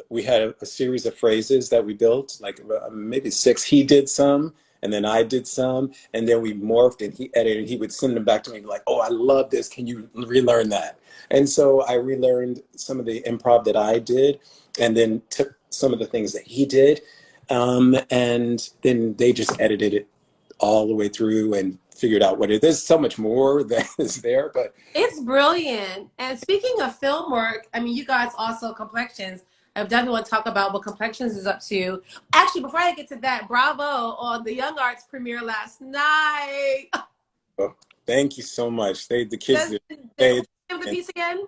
B: we had a series of phrases that we built, like maybe 6. He did some, and then I did some, and then we morphed, and he edited. He would send them back to me like, oh, I love this. Can you relearn that? And so I relearned some of the improv that I did, and then took some of the things that he did, and then they just edited it all the way through and figured out what it is. There's so much more that is there, but
A: it's brilliant. And speaking of film work, I mean, you guys also Complexions. I definitely want to talk about what Complexions is up to. Actually, before I get to that, bravo on the Young Arts premiere last night.
B: Oh, thank you so much. The kids.
A: The piece again?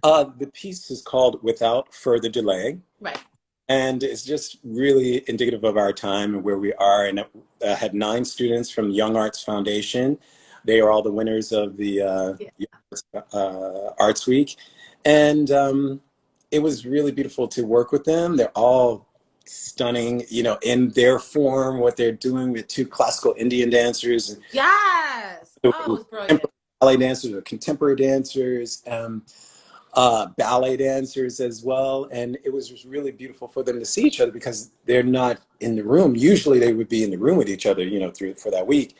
B: The piece is called Without Further Delay.
A: Right.
B: And it's just really indicative of our time and where we are. And I had 9 students from Young Arts Foundation. They are all the winners of the Arts Week. And it was really beautiful to work with them. They're all stunning, you know, in their form, what they're doing with 2 classical Indian dancers.
A: Yes. Oh, it was brilliant.
B: Ballet dancers or contemporary dancers. Ballet dancers as well, and it was just really beautiful for them to see each other, because they're not in the room. Usually they would be in the room with each other, you know, for that week.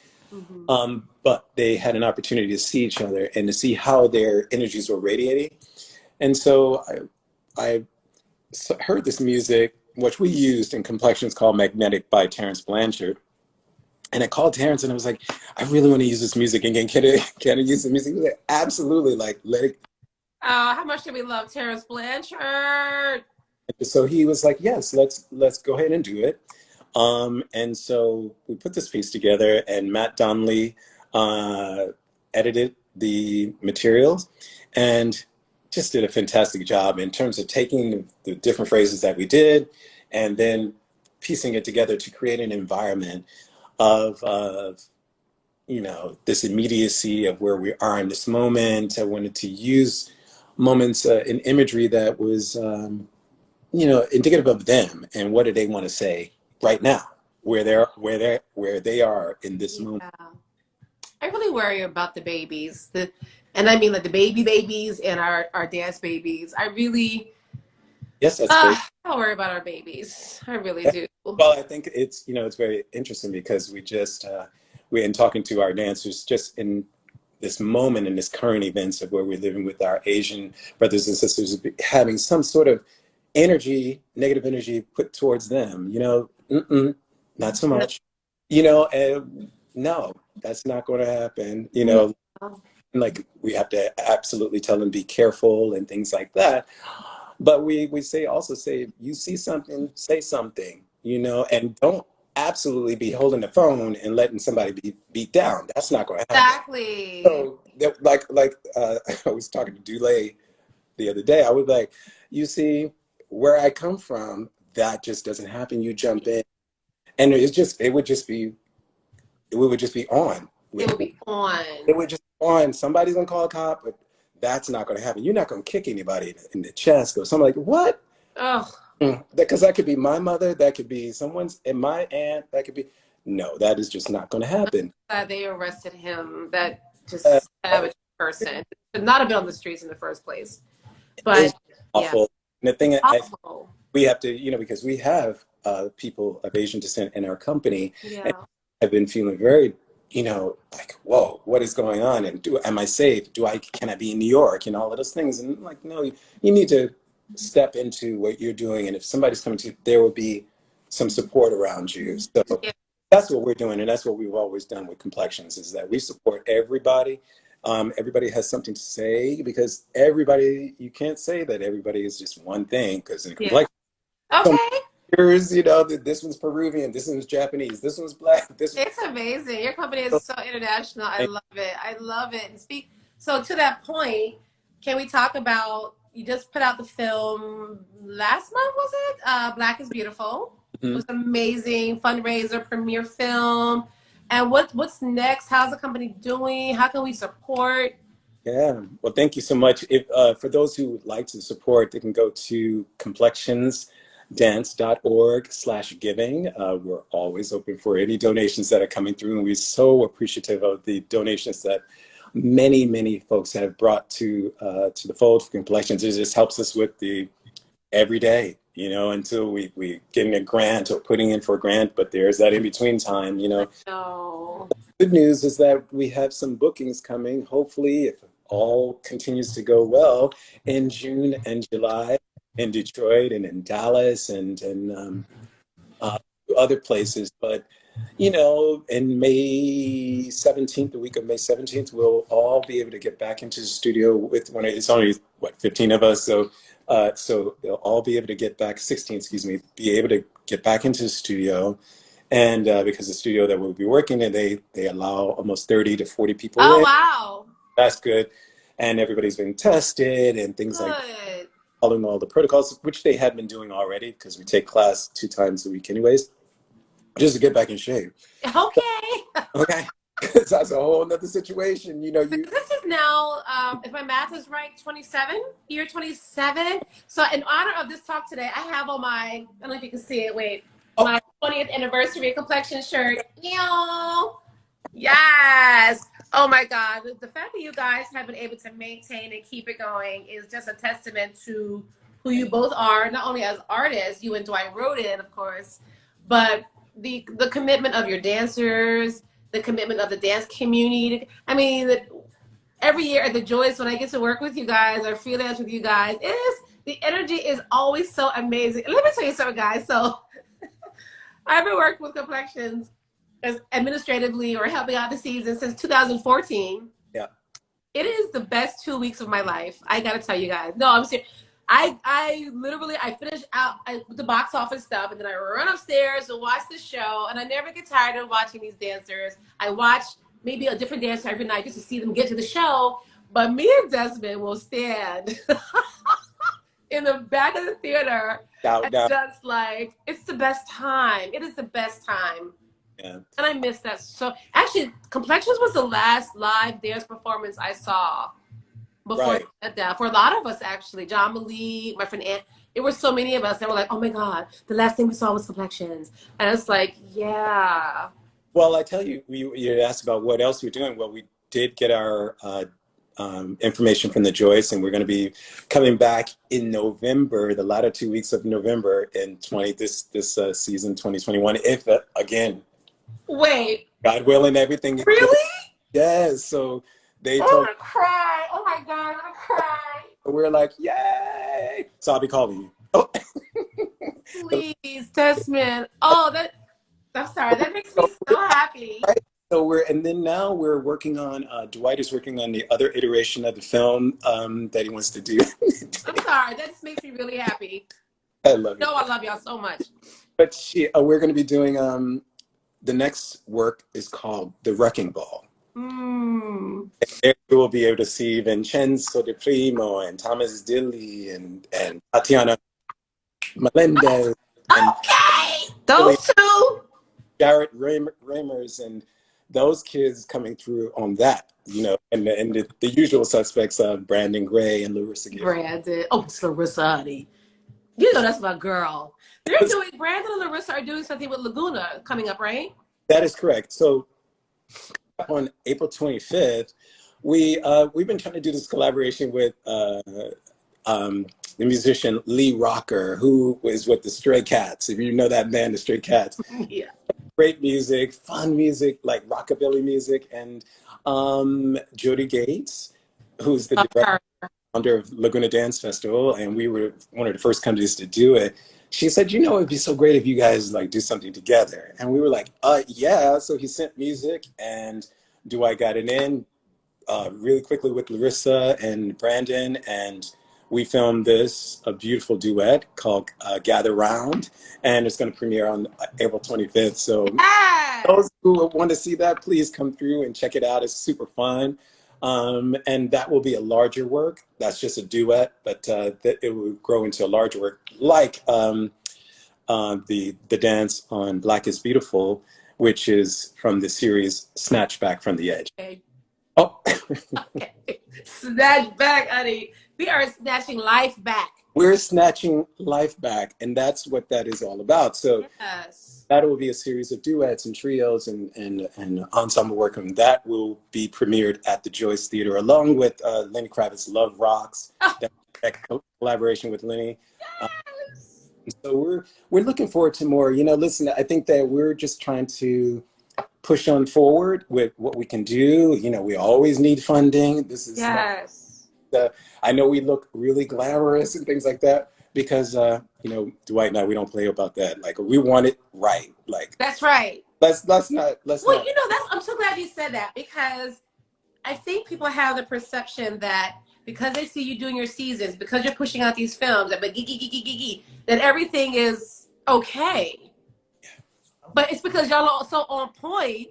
B: But they had an opportunity to see each other and to see how their energies were radiating. And so I heard this music, which we used in Complexions, called Magnetic by Terence Blanchard. And I called Terence and I was like, I really want to use this music again. Can I use the music? He was like, absolutely, like, let it.
A: How much do we love Terence Blanchard?
B: So he was like, yes, let's go ahead and do it. And so we put this piece together, and Matt Donnelly edited the materials and just did a fantastic job in terms of taking the different phrases that we did and then piecing it together to create an environment of you know, this immediacy of where we are in this moment. I wanted to use moments in imagery that was, you know, indicative of them and what do they want to say right now, where they are in this moment.
A: I really worry about the babies, and I mean like the babies and our dance babies. I really
B: Yes, that's big.
A: I worry about our babies. I really do.
B: Well, I think it's, it's very interesting because we're in talking to our dancers just in this moment in this current events of where we're living with our Asian brothers and sisters having some sort of energy, negative energy put towards them, not so
A: No.
B: much, no, that's not going to happen, like we have to absolutely tell them be careful and things like that. But we say, you see something, say something, and don't absolutely be holding the phone and letting somebody be beat down. That's not going to happen.
A: Exactly.
B: So, I was talking to Dule the other day. I was like, you see, where I come from, that just doesn't happen. You jump in, and it would just be on.
A: It will be on.
B: It would just be on. Somebody's gonna call a cop, but that's not gonna happen. You're not gonna kick anybody in the chest or something like what?
A: Oh,
B: Because that could be my mother, that could be someone's, and my aunt, that could be. No, that is just not gonna happen.
A: glad they arrested him. That just
B: Uh,
A: savage person should not have been on the streets in the first place. But
B: it's
A: yeah,
B: awful. And the thing
A: awful.
B: we have to, because we have people of Asian descent in our company,
A: Yeah.
B: and I've been feeling very, like, whoa, what is going on? And am I safe? Can I be in New York? All of those things. And I'm like, no, you need to step into what you're doing. And if somebody's coming to you, there will be some support around you. So
A: Yeah.
B: that's what we're doing. And that's what we've always done with Complexions is that we support everybody. Everybody has something to say because you can't say that everybody is just one thing because in
A: Yeah.
B: Complexions,
A: Okay.
B: this one's Peruvian, this one's Japanese, this one's Black,
A: It's amazing. Your company is so international. I love it. I love it. And so to that point, can we talk about you just put out the film last month, was it? Black is Beautiful. It was amazing fundraiser, premiere film. And what's next? How's the company doing? How can we support?
B: Yeah, well, thank you so much. If for those who would like to support, they can go to complexionsdance.org/giving. We're always open for any donations that are coming through, and we're so appreciative of the donations that many folks have brought to the fold for Complexions. It just helps us with the everyday, until we getting a grant or putting in for a grant, but there's that in between time,
A: No.
B: Good news is that we have some bookings coming, hopefully, if all continues to go well, in June and July in Detroit and in Dallas and other places. But, in May 17th, the week of May 17th, we'll all be able to get back into the studio it's only, 15 of us. So they'll all be able to get back, 16, excuse me, be able to get back into the studio. And because the studio that we'll be working in, they allow almost 30 to 40 people
A: Oh,
B: in.
A: wow.
B: That's good. And everybody's been tested and things like
A: Good.
B: following all the protocols, which they had been doing already because we take class 2 times a week anyways, just to get back in shape.
A: Okay.
B: Okay. Because that's a whole nother situation.
A: This is now, if my math is right, year 27. So in honor of this talk today, I have on I don't know if you can see it, wait, my 20th anniversary complexion shirt. Yes. Oh my God. The fact that you guys have been able to maintain and keep it going is just a testament to who you both are, not only as artists, you and Dwight Rhoden, of course, but the commitment of your dancers, the commitment of the dance community. I mean, every year at the Joyce, when I get to work with you guys or freelance with you guys, the energy is always so amazing. Let me tell you something, guys. So I've been working with Complexions as administratively or helping out the season since 2014.
B: Yeah.
A: It is the best 2 weeks of my life. I gotta tell you guys. No, I'm serious. I literally finish out the box office stuff and then I run upstairs to watch the show, and I never get tired of watching these dancers. I watch maybe a different dancer every night just to see them get to the show. But me and Desmond will stand in the back of the theater and just like, it's the best time. It is the best time.
B: Yeah.
A: And I miss that. So actually, Complexions was the last live dance performance I saw before that. For a lot of us, actually, John Malik, my friend Aunt, there were so many of us that were like, oh my God, the last thing we saw was Complexions. And it's like, yeah.
B: Well, I tell you, you asked about what else we're doing. Well, we did get our information from the Joyce, and we're going to be coming back in November, the latter 2 weeks of November in this season 2021. If again,
A: wait,
B: God willing, everything.
A: Really?
B: Yes. So they
A: I'm
B: told.
A: gonna cry. Oh my God, I'm gonna cry.
B: We're like, yay! So I'll be calling you. Oh.
A: Please, Desmond. Oh, I'm sorry. That makes me so happy.
B: Right. So now we're working on, Dwight is working on the other iteration of the film that he wants to do.
A: I'm sorry. That just makes me really happy.
B: I love you.
A: No, I love y'all so much.
B: But we're going to be doing, the next work is called The Wrecking Ball.
A: Mm.
B: There you will be able to see Vincenzo De Primo and Thomas Dilly and Tatiana Melendez.
A: Okay. Those two.
B: Garrett Ramers and those kids coming through on that, you know, and the usual suspects of Brandon Gray and Larissa Gill.
A: Brandon. Oh, it's Larissa, honey. You know that's my girl. Brandon and Larissa are doing something with Laguna coming up, right?
B: That is correct. So on April 25th, we've been trying to do this collaboration with the musician Lee Rocker, who is with the Stray Cats. If you know that band, the Stray Cats.
A: Yeah.
B: Great music, fun music, like rockabilly music, and Jody Gates, who's the director, founder of Laguna Dance Festival, and we were one of the first countries to do it. She said, you know, it'd be so great if you guys like do something together. And we were like, yeah. So he sent music, and Dwight got it in really quickly with Larissa and Brandon, and we filmed a beautiful duet called Gather Round, and it's going to premiere on April 25th. So those who want to see that, please come through and check it out. It's super fun. And that will be a larger work. That's just a duet, but it will grow into a larger work, like the dance on Black is Beautiful, which is from the series Snatch Back from the Edge.
A: Okay.
B: Oh.
A: Okay. Snatch back, honey. We are snatching life back.
B: We're snatching life back, and that's what that is all about. So
A: yes, that
B: will be a series of duets and trios and ensemble work, and that will be premiered at the Joyce Theater, along with Lenny Kravitz's Love Rocks, that collaboration with Lenny.
A: Yes.
B: So we're looking forward to more. You know, listen, I think that we're just trying to push on forward with what we can do. You know, we always need funding. This is I know we look really glamorous and things like that because you know, Dwight and I, we don't play about that. Like, we want it right. Like,
A: that's right.
B: Let's not.
A: You know, I'm so glad you said that, because I think people have the perception that because they see you doing your seasons, because you're pushing out these films, that everything is okay. But it's because y'all are so on point,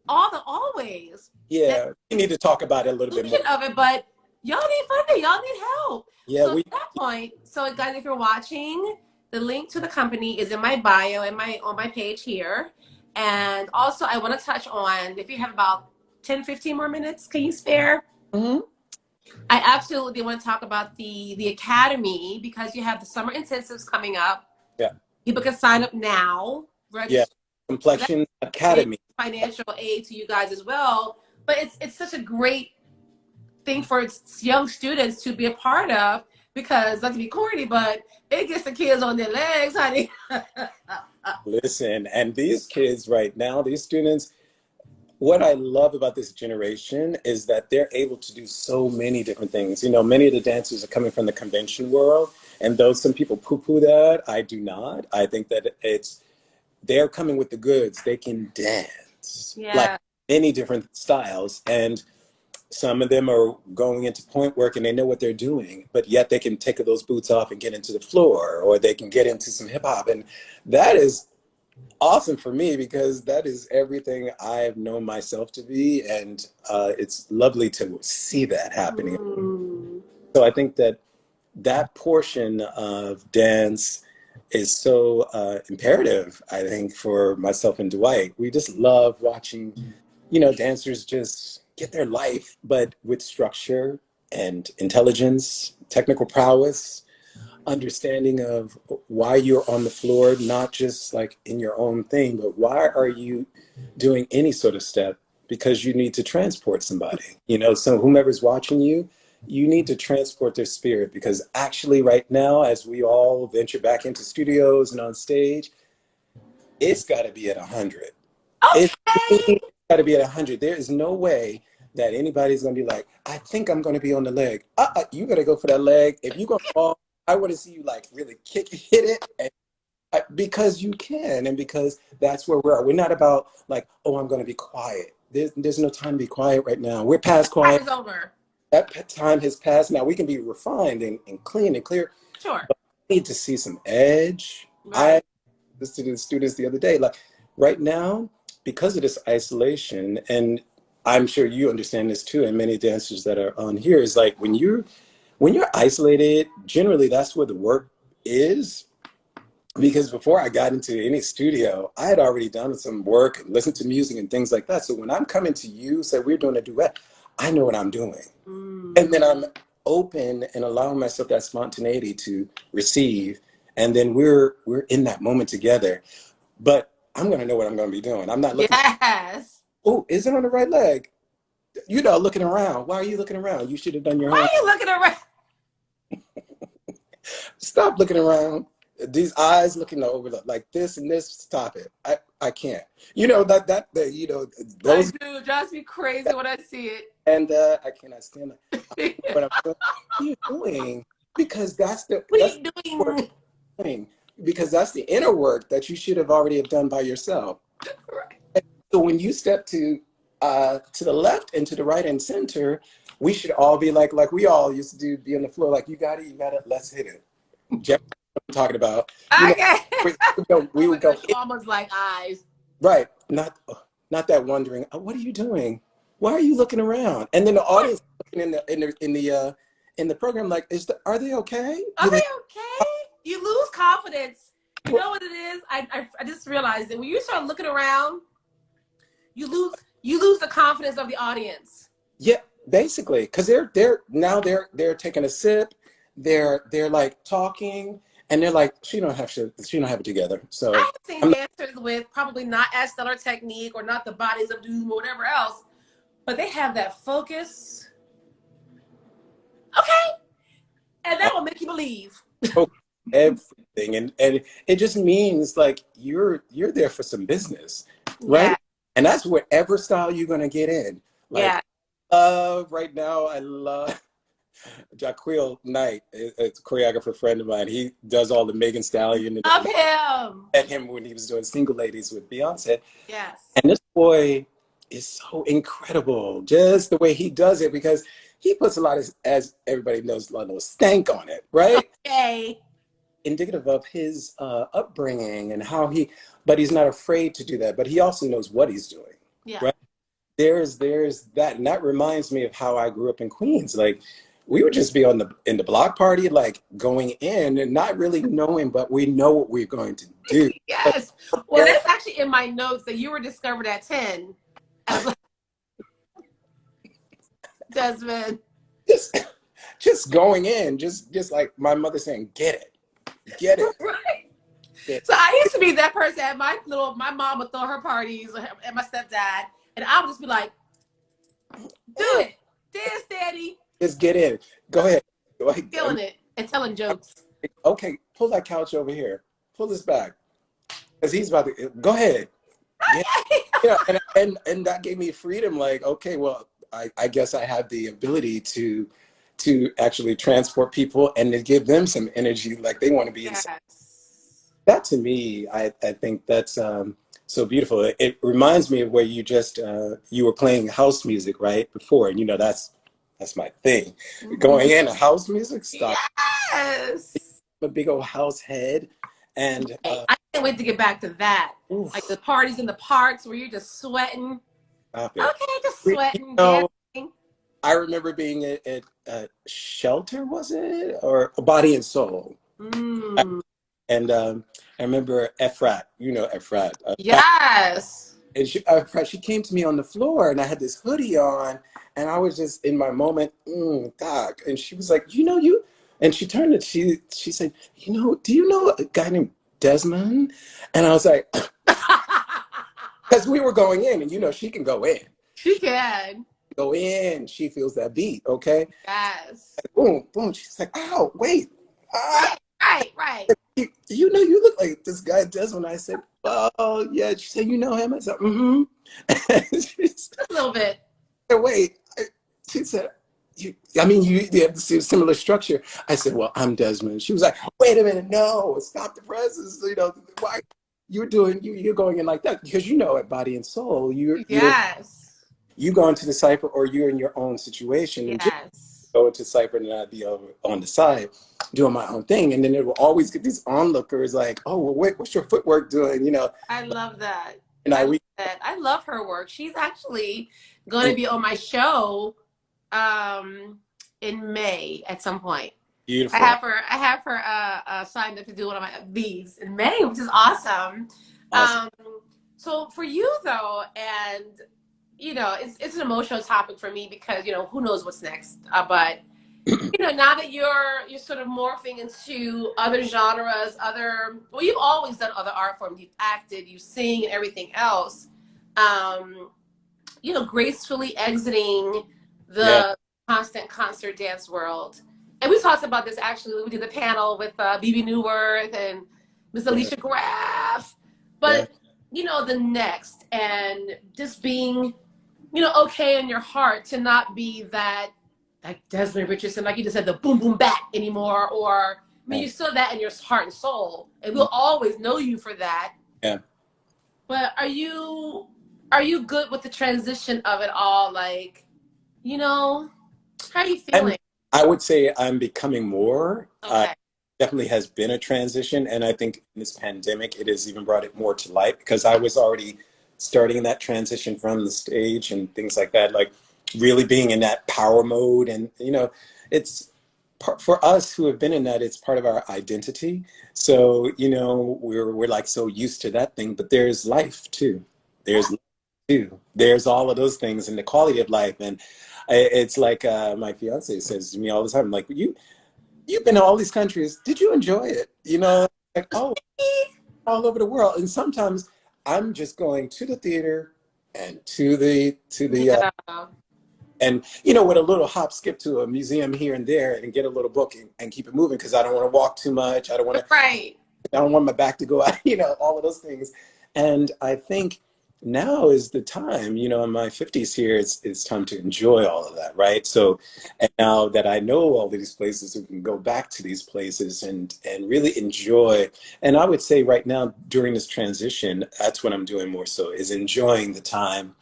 A: always.
B: Yeah, we need to talk about it a little bit more.
A: Of it, but y'all need funding. Y'all need help.
B: Yeah,
A: so at that point, so guys, if you're watching, the link to the company is in my bio and on my page here. And also, I want to touch on, if you have about 10, 15 more minutes, can you spare?
B: Mm-hmm.
A: I absolutely want to talk about the academy, because you have the summer intensives coming up.
B: Yeah.
A: People can sign up now.
B: Yeah. Complexion Academy.
A: Financial aid to you guys as well. But it's such a great thing for young students to be a part of, because, not to be corny, but it gets the kids on their legs, honey.
B: Listen, and these kids right now, these students, what I love about this generation is that they're able to do so many different things. You know, many of the dancers are coming from the convention world, and though some people poo-poo that, I do not. I think that they're coming with the goods. They can dance, like many different styles, and some of them are going into point work and they know what they're doing, but yet they can take those boots off and get into the floor, or they can get into some hip hop. And that is awesome for me, because that is everything I've known myself to be. And it's lovely to see that happening. So I think that portion of dance is so imperative, I think, for myself and Dwight. We just love watching, you know, dancers just get their life, but with structure and intelligence, technical prowess, understanding of why you're on the floor, not just like in your own thing, but why are you doing any sort of step because you need to transport somebody. You know, so whomever's watching you, you need to transport their spirit, because actually right now, as we all venture back into studios and on stage, it's got to be at 100. It's
A: Okay.
B: got to be at 100. There is no way that anybody's going to be like, I think I'm going to be on the leg. You got to go for that leg. If you're going to fall, I want to see you like really hit it. And, because you can, and because that's where we're not about like, oh, I'm going to be quiet. There's no time to be quiet right now. We're past quiet.
A: Time is over.
B: That time has passed. Now we can be refined and clean and clear.
A: Sure.
B: But we need to see some edge.
A: Right.
B: I listened to the students the other day, like right now, because of this isolation, and I'm sure you understand this too, and many dancers that are on here, is like when you're isolated, generally that's where the work is. Because before I got into any studio, I had already done some work and listened to music and things like that. So when I'm coming to you, say we're doing a duet, I know what I'm doing. And then I'm open and allowing myself that spontaneity to receive. And then we're in that moment together. But I'm going to know what I'm going to be doing. I'm not looking.
A: Yes.
B: Oh, is it on the right leg? You know, looking around. Why are you looking around? You should have done your
A: Why
B: homework.
A: are you looking around?
B: Stop looking around. These eyes looking over like this and this. Stop it. I can't. You know that you know those.
A: I do. It drives me crazy when I see it.
B: And I cannot stand it. But I'm like, what are you doing? Because that's
A: What are you doing?
B: thing. Because that's the inner work that you should have already have done by yourself.
A: Right.
B: And so when you step to the left and to the right and center, we should all be like we all used to do, be on the floor, like you got it, let's hit it. Jeff, I'm talking about.
A: Okay.
B: We would go.
A: Almost like eyes.
B: Right. Not that wondering. What are you doing? Why are you looking around? And then the audience in the program, like, are they okay?
A: Are they okay? You lose confidence. You know what it is? I just realized that when you start looking around, you lose the confidence of the audience.
B: Yeah, basically, because they're taking a sip, they're like talking, and they're like, she don't have it together. So
A: I have seen dancers with probably not as stellar technique or not the bodies of doom or whatever else, but they have that focus. Okay. And that will make you believe.
B: Everything. And it just means like you're there for some business. Right? Yeah. And that's whatever style you're gonna get in. Like, yeah. Right now I love Jaquil Knight, a choreographer friend of mine. He does all the Megan Stallion.
A: Love him.
B: Met him when he was doing Single Ladies with Beyonce.
A: Yes.
B: And this boy is so incredible, just the way he does it, because he puts a lot of, as everybody knows, a lot of stank on it, right? Okay. Indicative of his upbringing and how but he's not afraid to do that. But he also knows what he's doing. Yeah. Right? There's that, and that reminds me of how I grew up in Queens. Like, we would just be in the block party, like going in and not really knowing, but we know what we're going to do.
A: Yes. Well, that's actually in my notes that you were discovered at 10. Desmond.
B: Just going in, just like my mother saying, get it.
A: Right. So I used to be that person at my mom would throw her parties and my stepdad, and I would just be like, do it. Dance, daddy.
B: Just get in. Go ahead.
A: Feeling it and telling jokes.
B: Okay, pull that couch over here. Pull this back. Because he's about to, go ahead. Yeah, and that gave me freedom. Like, okay, well, I guess I have the ability to actually transport people and to give them some energy, like they want to be inside. That to me, I think that's so beautiful. It reminds me of where you just you were playing house music right before, and you know that's my thing. Mm-hmm. Going in house music stuff.
A: Yes.
B: A big old house head, and
A: I can't wait to get back to that. Oof. Like the parties in the parks where you're just sweating. Okay, just sweating. You know,
B: I remember being at Shelter, was it, or Body and Soul? And I remember Efrat, you know Efrat.
A: Yes.
B: And she came to me on the floor, and I had this hoodie on, and I was just in my moment, doc. And she was like, you, and she turned and she said, do you know a guy named Desmond? And I was like, because we were going in, and she can go in.
A: She can.
B: Go in, she feels that beat, okay?
A: Yes.
B: Boom, boom. She's like, ow, wait. Ah,
A: Right, right, right.
B: you know, you look like this guy Desmond. I said, oh, yeah. She said, you know him? I said, mm-hmm. And she said,
A: Just a little bit.
B: wait. She said, I mean, you have the similar structure. I said, well, I'm Desmond. She was like, wait a minute, no, stop the presses. You know, why you're going in like that? Because you know, at Body and Soul,
A: Yes.
B: you go into the cipher, or you're in your own situation, and just
A: Yes.
B: go into cipher and I'd be over on the side doing my own thing. And then it will always get these onlookers like, oh, well, wait, what's your footwork doing? You know,
A: I love that.
B: and
A: I love that. I love her work. She's actually going to be on my show in May at some point.
B: beautiful.
A: I have her signed up to do one of my these in May, which is awesome.
B: Awesome.
A: So for you though, and you know, it's an emotional topic for me because, you know, who knows what's next. But you know, now that you're sort of morphing into other genres, well, you've always done other art forms. You've acted, you sing, and everything else. You know, gracefully exiting the constant concert dance world. And we talked about this actually when we did the panel with BB Newworth and Miss Alicia Graff. But you know, the next, and just being, you know, okay in your heart to not be that like Desmond Richardson, like you just said, the boom boom bat anymore, or I mean, you're still that in your heart and soul, and we'll always know you for that.
B: Yeah.
A: But are you good with the transition of it all? Like, you know, how are you feeling?
B: I would say I'm becoming more.
A: Okay.
B: Definitely has been a transition, and I think in this pandemic it has even brought it more to light, because I was already starting that transition from the stage and things like that, like really being in that power mode. And you know, it's for us who have been in that, it's part of our identity. So you know, we're like so used to that thing, but there's life too. There's all of those things, and the quality of life. And it's like my fiance says to me all the time, like, you've been to all these countries. Did you enjoy it? You know, like, oh, all over the world. And sometimes I'm just going to the theater and to the and you know, with a little hop skip to a museum here and there and get a little book and keep it moving, because I don't want to walk too much. I don't want to.
A: Right.
B: I don't want my back to go out. You know, all of those things. And I think now is the time, you know, in my 50s here, it's time to enjoy all of that, right? So, and now that I know all these places, we can go back to these places and really enjoy. And I would say right now, during this transition, that's what I'm doing more so, is enjoying the time,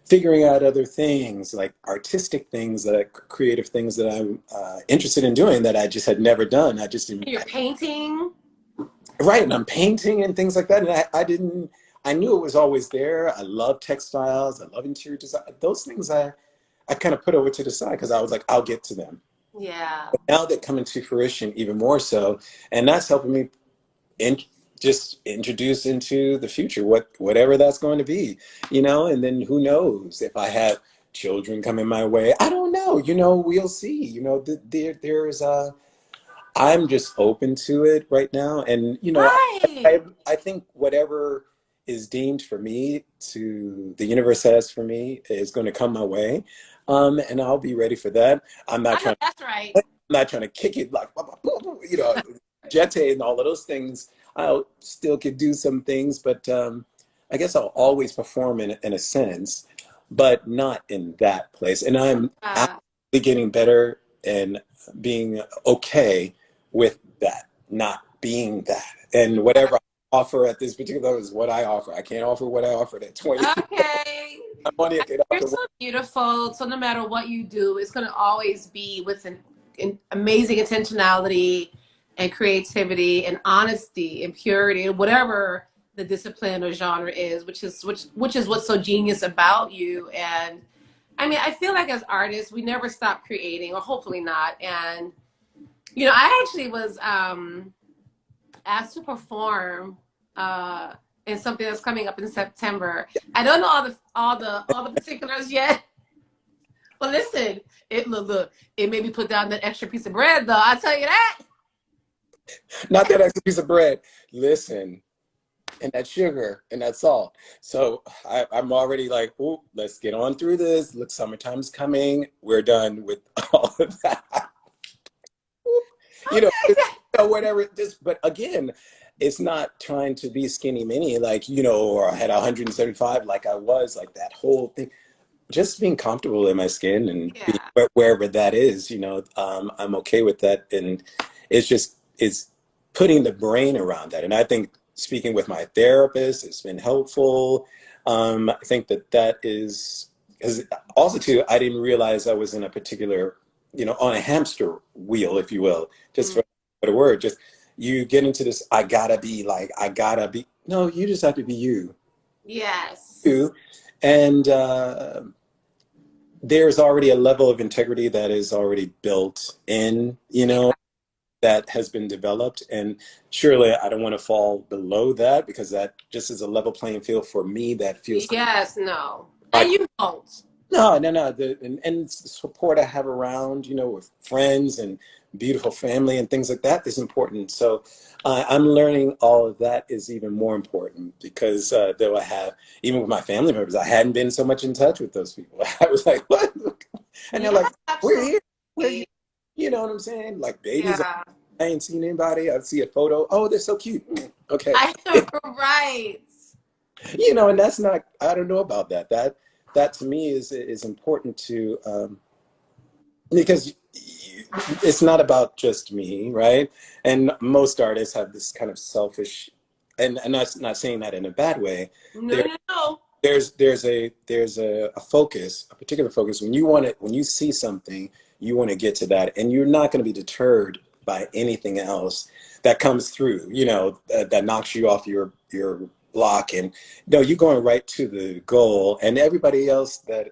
B: figuring out other things, like artistic things, like creative things that I'm interested in doing that I just had never done.
A: You're painting.
B: Right, and I'm painting and things like that. And I knew it was always there. I love textiles. I love interior design. Those things I kind of put over to the side because I was like, I'll get to them.
A: Yeah.
B: But now they're coming to fruition even more so. And that's helping me just introduce into the future, whatever that's going to be, you know. And then who knows if I have children coming my way. I don't know. You know, we'll see. You know, there's I'm just open to it right now. And, you know,
A: Right.
B: I think whatever is deemed for me, to the universe has for me, is going to come my way. And I'll be ready for that.
A: That's right.
B: I'm not trying to kick it like, you know, jete and all of those things. I still could do some things, but I guess I'll always perform in a sense, but not in that place. And I'm actually getting better and being okay with that, not being that. And whatever I offer at this particular is what I offer. I can't offer what I offered at 20.
A: Okay. You're so beautiful. So no matter what you do, it's going to always be with an amazing intentionality and creativity and honesty and purity and whatever the discipline or genre is, which is what's so genius about you. And I mean, I feel like as artists, we never stop creating, or hopefully not. And you know, I actually was asked to perform in something that's coming up in September. I don't know all the particulars yet. But listen, look, it made me put down that extra piece of bread, though. I'll tell you that.
B: Not that extra piece of bread. Listen, and that sugar and that salt. So I'm already like, oh, let's get on through this. Look, summertime's coming. We're done with all of that. You know,
A: Okay.
B: whatever. Just, but again, it's not trying to be skinny mini, like, you know, or I had 175 like I was, like that whole thing. Just being comfortable in my skin and being
A: Yeah.
B: wherever that is, you know, I'm okay with that. And it's putting the brain around that. And I think speaking with my therapist has been helpful. I think that that is, because also too, I didn't realize I was in a particular, you know, on a hamster wheel, if you will, just
A: Mm.
B: for a word, just you get into this, I gotta be, no, you just have to be you.
A: Yes.
B: You. And there's already a level of integrity that is already built in, you
A: Yeah.
B: know, that has been developed. And surely I don't want to fall below that because that just is a level playing field for me that feels
A: Yes. No. And
B: like,
A: you won't.
B: no. And support I have around, you know, with friends and beautiful family and things like that is important. So I'm learning all of that is even more important because though I have, even with my family members, I hadn't been so much in touch with those people. I was like, what? And they're
A: Yeah.
B: like, we're
A: Absolutely.
B: here. Where you? You know what I'm saying? Like babies,
A: Yeah.
B: I ain't seen anybody. I see a photo. Oh, they're so cute. Okay.
A: I know. Right.
B: You know, and that's not, I don't know about that. That to me is important to, because it's not about just me, right? And most artists have this kind of selfish, and I'm not saying that in a bad way.
A: No.
B: There,
A: No. No.
B: there's a focus, a particular focus. When you want it, when you see something, you want to get to that, and you're not going to be deterred by anything else that comes through. You know, that knocks you off your block, and no, you're going right to the goal, and everybody else that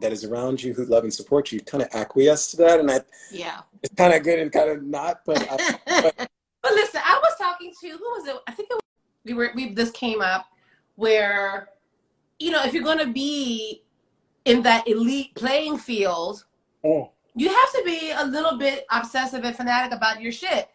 B: that is around you who love and support you kind of acquiesce to that, and I,
A: Yeah.
B: it's kind of good and kind of not, but but
A: But listen, I was talking to who was it? I think it was, this came up where, you know, if you're going to be in that elite playing field,
B: oh,
A: you have to be a little bit obsessive and fanatic about your shit.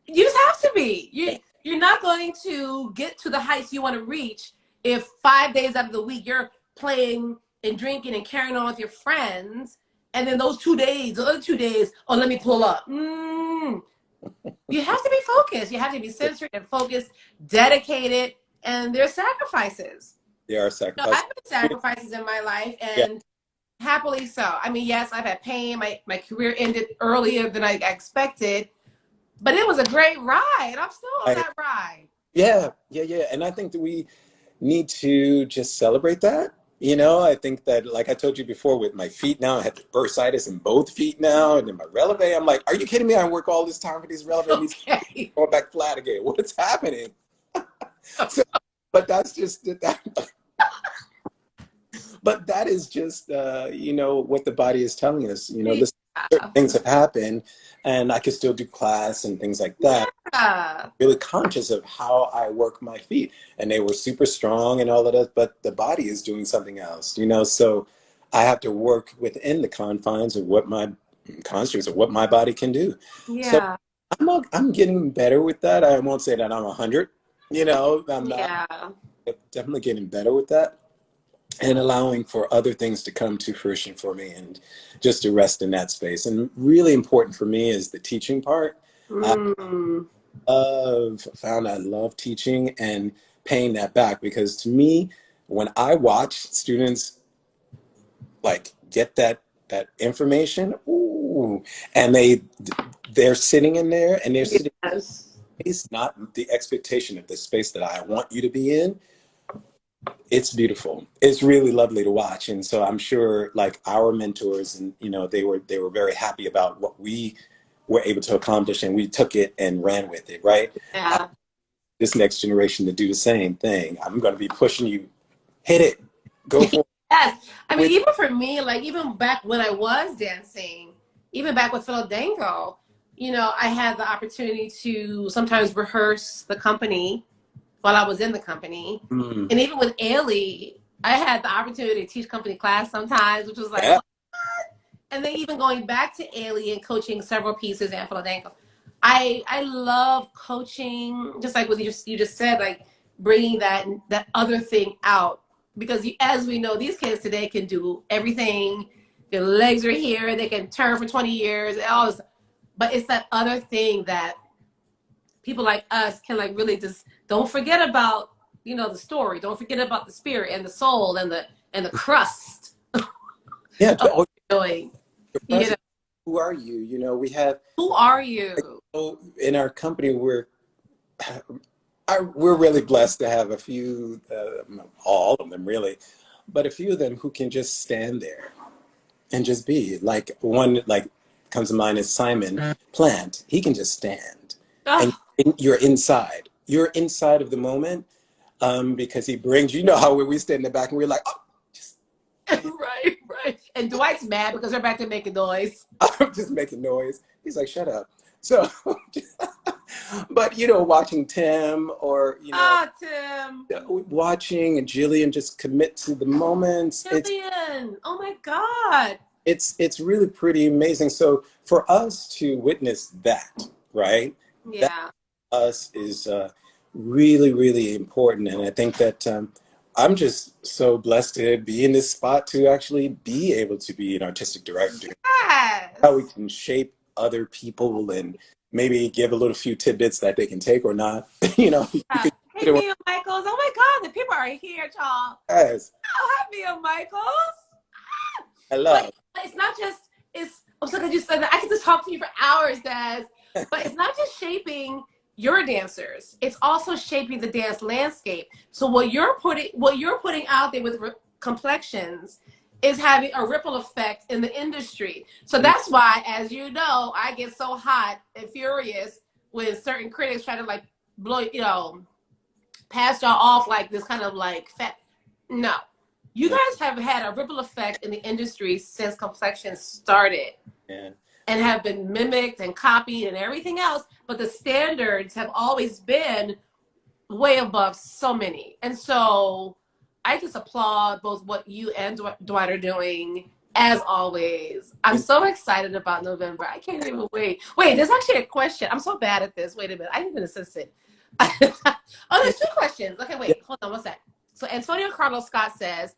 A: You just have to be. You're not going to get to the heights you want to reach if 5 days out of the week you're playing and drinking and carrying on with your friends, and then those 2 days, the other 2 days, oh, let me pull up. You have to be focused. You have to be centered and focused, dedicated, and there's sacrifices.
B: there are
A: You know,
B: sacrifices.
A: I've made sacrifices in my life,
B: Yeah,
A: and happily so. I mean, yes, I've had pain. My career ended earlier than I expected, but it was a great ride. I'm still on
B: I,
A: that ride.
B: yeah, and I think that we need to just celebrate that. You know, I think that, like I told you before, with my feet now, I have bursitis in both feet now, and then my releve. I'm like, are you kidding me? I work all this time for these releve, and these
A: Okay.
B: going back flat again. What's happening? So, but that's just that. But that is just, you know, what the body is telling us. You know, this certain
A: Yeah.
B: things have happened, and I can still do class and things like that.
A: Yeah.
B: Really conscious of how I work my feet, and they were super strong and all of that, but the body is doing something else, you know. So I have to work within the confines of what my constructs of what my body can do. So
A: Yeah.
B: I'm getting better with that. I won't say that I'm 100, you know. I'm not,
A: Yeah.
B: definitely getting better with that and allowing for other things to come to fruition for me and just to rest in that space. And really important for me is the teaching part.
A: Mm.
B: Found I love teaching and paying that back, because to me, when I watch students like get that information, ooh, and they're sitting in there and they're sitting
A: Yes.
B: in space, not the expectation of the space that I want you to be in. It's beautiful. It's really lovely to watch. And so I'm sure like our mentors, and you know, they were very happy about what we were able to accomplish, and we took it and ran with it, right?
A: Yeah.
B: This next generation to do the same thing. I'm going to be pushing you, hit it, go for it.
A: Yes. I mean,
B: With
A: even for me, like even back when I was dancing, even back with Philadelphia, you know, I had the opportunity to sometimes rehearse the company while I was in the company.
B: mm,
A: And even with Ailey, I had the opportunity to teach company class sometimes, which was like,
B: yeah,
A: what? And then even going back to Ailey and coaching several pieces in Philadelphia, I love coaching, just like what you just said, like bringing that other thing out, because as we know, these kids today can do everything. Their legs are here, they can turn for 20 years, all this, but it's that other thing that people like us can like really just don't forget about, the story. Don't forget about the spirit and the soul and the crust.
B: Yeah.
A: Of doing.
B: Who are you? We have.
A: Who are you?
B: In our company, we're really blessed to have a few, all of them really, but a few of them who can just stand there and just be. Like one, like comes to mind is Simon Plant. He can just stand, and you're inside. You're inside of the moment, because he brings. How we stand in the back and we're like, oh, just
A: right. And Dwight's mad because they're back there making noise.
B: I'm just making noise. He's like, shut up. So, but watching Tim or
A: Tim,
B: watching and Jillian just commit to the moments.
A: Jillian, oh my God,
B: it's really pretty amazing. So for us to witness that, right?
A: Yeah,
B: that us is really, really important, and I think that I'm just so blessed to be in this spot to actually be able to be an artistic director.
A: Yes.
B: How we can shape other people and maybe give a little few tidbits that they can take or not.
A: Hey, Mia Michaels. Oh my God, the people are here, y'all.
B: Yes.
A: Oh, hi, Mia Michaels.
B: Hello.
A: But it's not just, I'm so glad you said that. I could just talk to you for hours, Des. But it's not just shaping your dancers. It's also shaping the dance landscape. So what you're putting out there with complexions is having a ripple effect in the industry. So that's why, as you know, I get so hot and furious when certain critics try to like blow, pass y'all off like this kind of like fat. No, you guys have had a ripple effect in the industry since complexions started.
B: Yeah.
A: And have been mimicked and copied and everything else, but the standards have always been way above so many. And so I just applaud both what you and Dwight are doing, as always. I'm so excited about November. I can't even wait. Wait, there's actually a question. I'm so bad at this. Wait a minute. I need an assistant. There's two questions. Okay, wait. Hold on. What's that? So Antonio Carlos Scott says,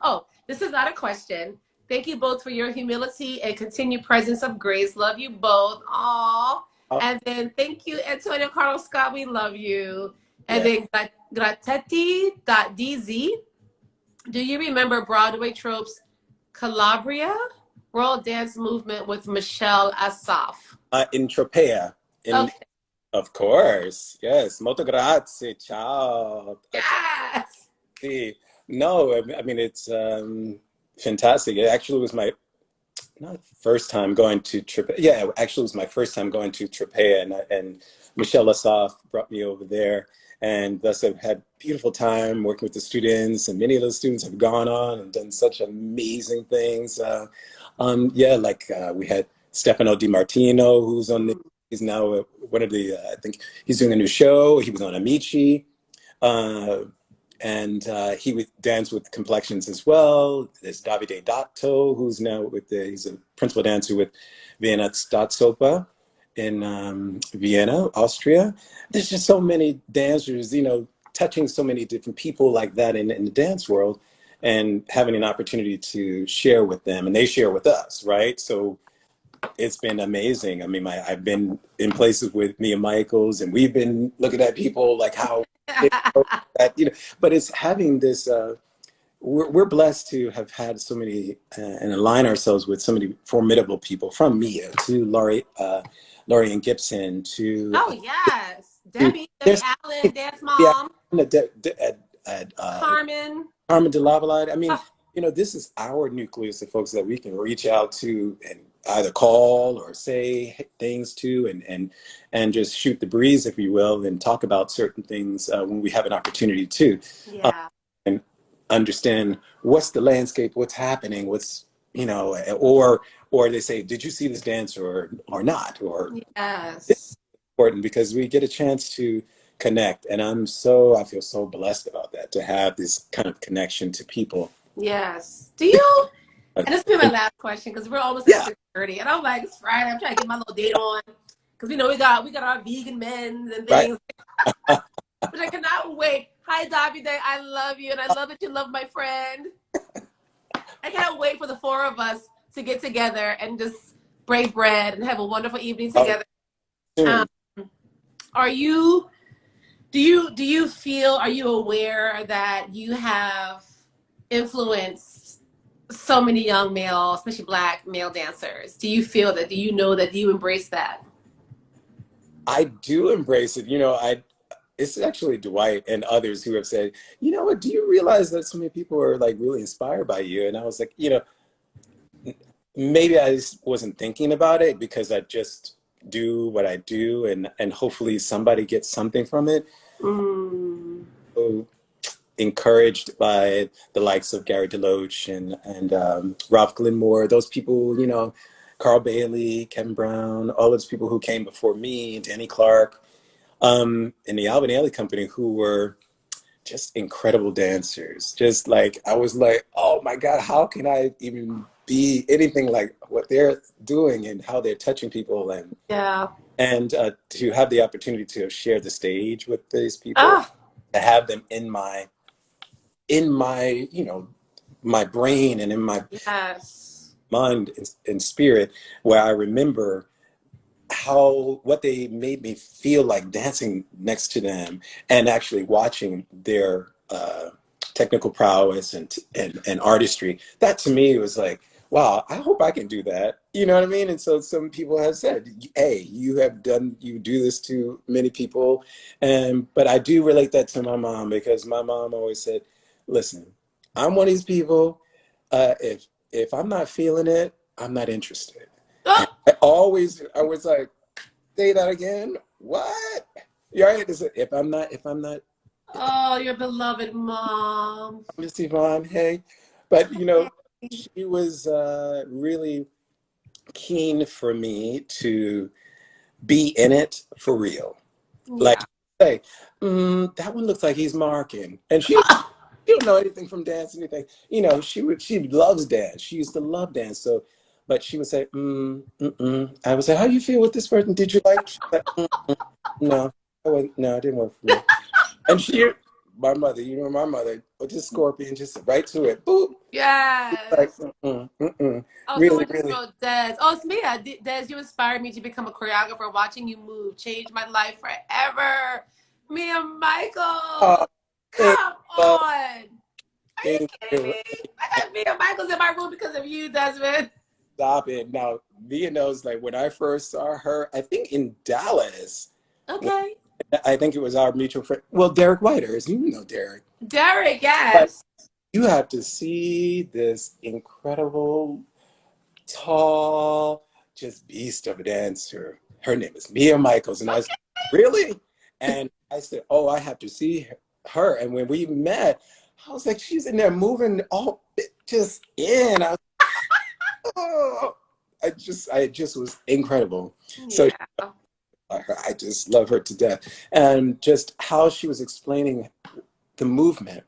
A: this is not a question. Thank you both for your humility and continued presence of grace. Love you both. Aww. And then thank you, Antonio Carlos Scott. We love you. And then Gratetti.dz. Do you remember Broadway tropes Calabria? World Dance Movement with Michelle Asaf.
B: In Tropea.
A: Okay.
B: Of course. Yes. Molto grazie. Ciao.
A: Yes.
B: See. No, I mean, it's fantastic. It actually was my first time going to Tropea. Yeah, actually it was my first time going to Tropea, and Michelle Asaf brought me over there. And thus I've had a beautiful time working with the students, and many of those students have gone on and done such amazing things. We had Stefano Di Martino, who's he's now one of the, I think he's doing a new show. He was on Amici. And he would dance with complexions as well. There's Davide Datto, who's now he's a principal dancer with Vienna Staatsoper in Vienna, Austria. There's just so many dancers, touching so many different people like that in the dance world, and having an opportunity to share with them, and they share with us, right? So it's been amazing. I mean, I've been in places with Mia Michaels, and we've been looking at people like how but it's having this. We're blessed to have had so many and align ourselves with so many formidable people, from Mia to Laurie and Gibson to
A: Debbie Allen, Dance Mom,
B: Carmen de Lavalade. I mean, this is our nucleus of folks that we can reach out to and either call or say things to, and just shoot the breeze, if you will, and talk about certain things when we have an opportunity to, and understand what's the landscape, what's happening, what's, or they say, did you see this dance or not? Or it's important because we get a chance to connect, and I feel so blessed about that, to have this kind of connection to people.
A: Yes. Do you? And this will be my last question, because we're almost at 6:30, and I'm like, it's Friday. I'm trying to get my little date on. because we got our vegan men's and
B: Right.
A: things. But I cannot wait. Hi, Davide. I love you, and I love that you love my friend. I can't wait for the four of us to get together and just break bread and have a wonderful evening together.
B: Soon.
A: Are you? Do you feel? Are you aware that you have influenced so many young male, especially Black male dancers? Do you feel that? Do you know that? Do you embrace that?
B: I do embrace it. It's actually Dwight and others who have said, you know what, do you realize that so many people are like really inspired by you? And I was like, maybe I just wasn't thinking about it because I just do what I do, and hopefully somebody gets something from it. So encouraged by the likes of Gary DeLoach and Ralph Glenmore, those people, Carl Bailey, Kevin Brown, all those people who came before me, Danny Clark, in the Alvin Ailey company, who were just incredible dancers. Just like, I was like, oh my God, how can I even be anything like what they're doing and how they're touching people, and to have the opportunity to share the stage with these people, to have them in my my brain and in my mind and spirit, where I remember what they made me feel like dancing next to them and actually watching their technical prowess and artistry. That to me was like, wow, I hope I can do that. You know what I mean? And so some people have said, hey, you do this to many people. But I do relate that to my mom, because my mom always said, listen, I'm one of these people, if I'm not feeling it, I'm not interested. I was like, say that again. What? You're right. If I'm not.
A: Oh, your beloved mom.
B: Miss Yvonne, hey. But she was really keen for me to be in it for real. Like, say, that one looks like he's marking, and she don't know anything from dance, anything. She loves dance. She used to love dance. So, but she would say, I would say, how you feel with this person? Did you like? She's like, no, no, it didn't work for me. And my mother, with this scorpion, just right to it. Boop.
A: Yes.
B: Like,
A: Oh,
B: really,
A: someone just
B: really.
A: wrote Des. Oh, it's me. Des, you inspired me to become a choreographer. Watching you move changed my life forever. Me and Michael. Come on. Are you kidding me? I got Mia Michaels in my room because of you, Desmond.
B: Stop it. Now, Mia knows, like, when I first saw her, I think in Dallas.
A: Okay.
B: I think it was our mutual friend. Well, Derek Whiters. You know Derek.
A: Derek, yes.
B: But you have to see this incredible, tall, just beast of a dancer. Her name is Mia Michaels. And I said, really? And I said, oh, I have to see her. And when we met, I was like, she's in there moving all just in. I just was incredible.
A: Yeah.
B: So I just love her to death. And just how she was explaining the movement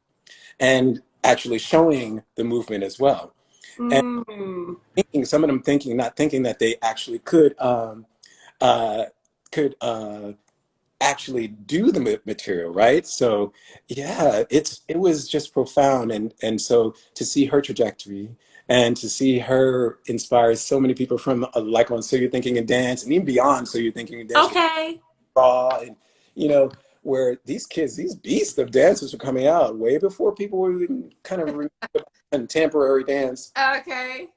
B: and actually showing the movement as well. And some of them not thinking that they actually could actually do the material, right? So yeah, it was just profound. And so to see her trajectory and to see her inspire so many people from like on So You're Thinking in Dance and even beyond So You're Thinking in Dance.
A: Okay.
B: And where these kids, these beasts of dancers were coming out way before people were even kind of contemporary dance.
A: Okay.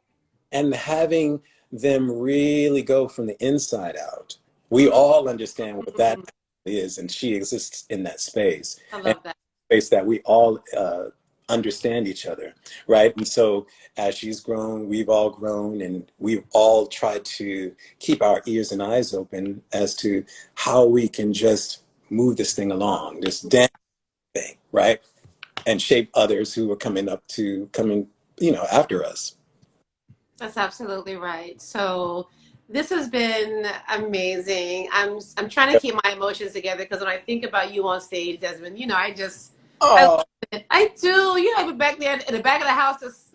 B: And having them really go from the inside out. We all understand what that is, and she exists in that space.
A: I love that.
B: Space that we all understand each other, right? And so as she's grown, we've all grown, and we've all tried to keep our ears and eyes open as to how we can just move this thing along, this dance thing, right? And shape others who are coming after us.
A: That's absolutely right. So this has been amazing. I'm trying to keep my emotions together because when I think about you on stage, Desmond, I
B: Oh,
A: I do. Back there in the back of the house, just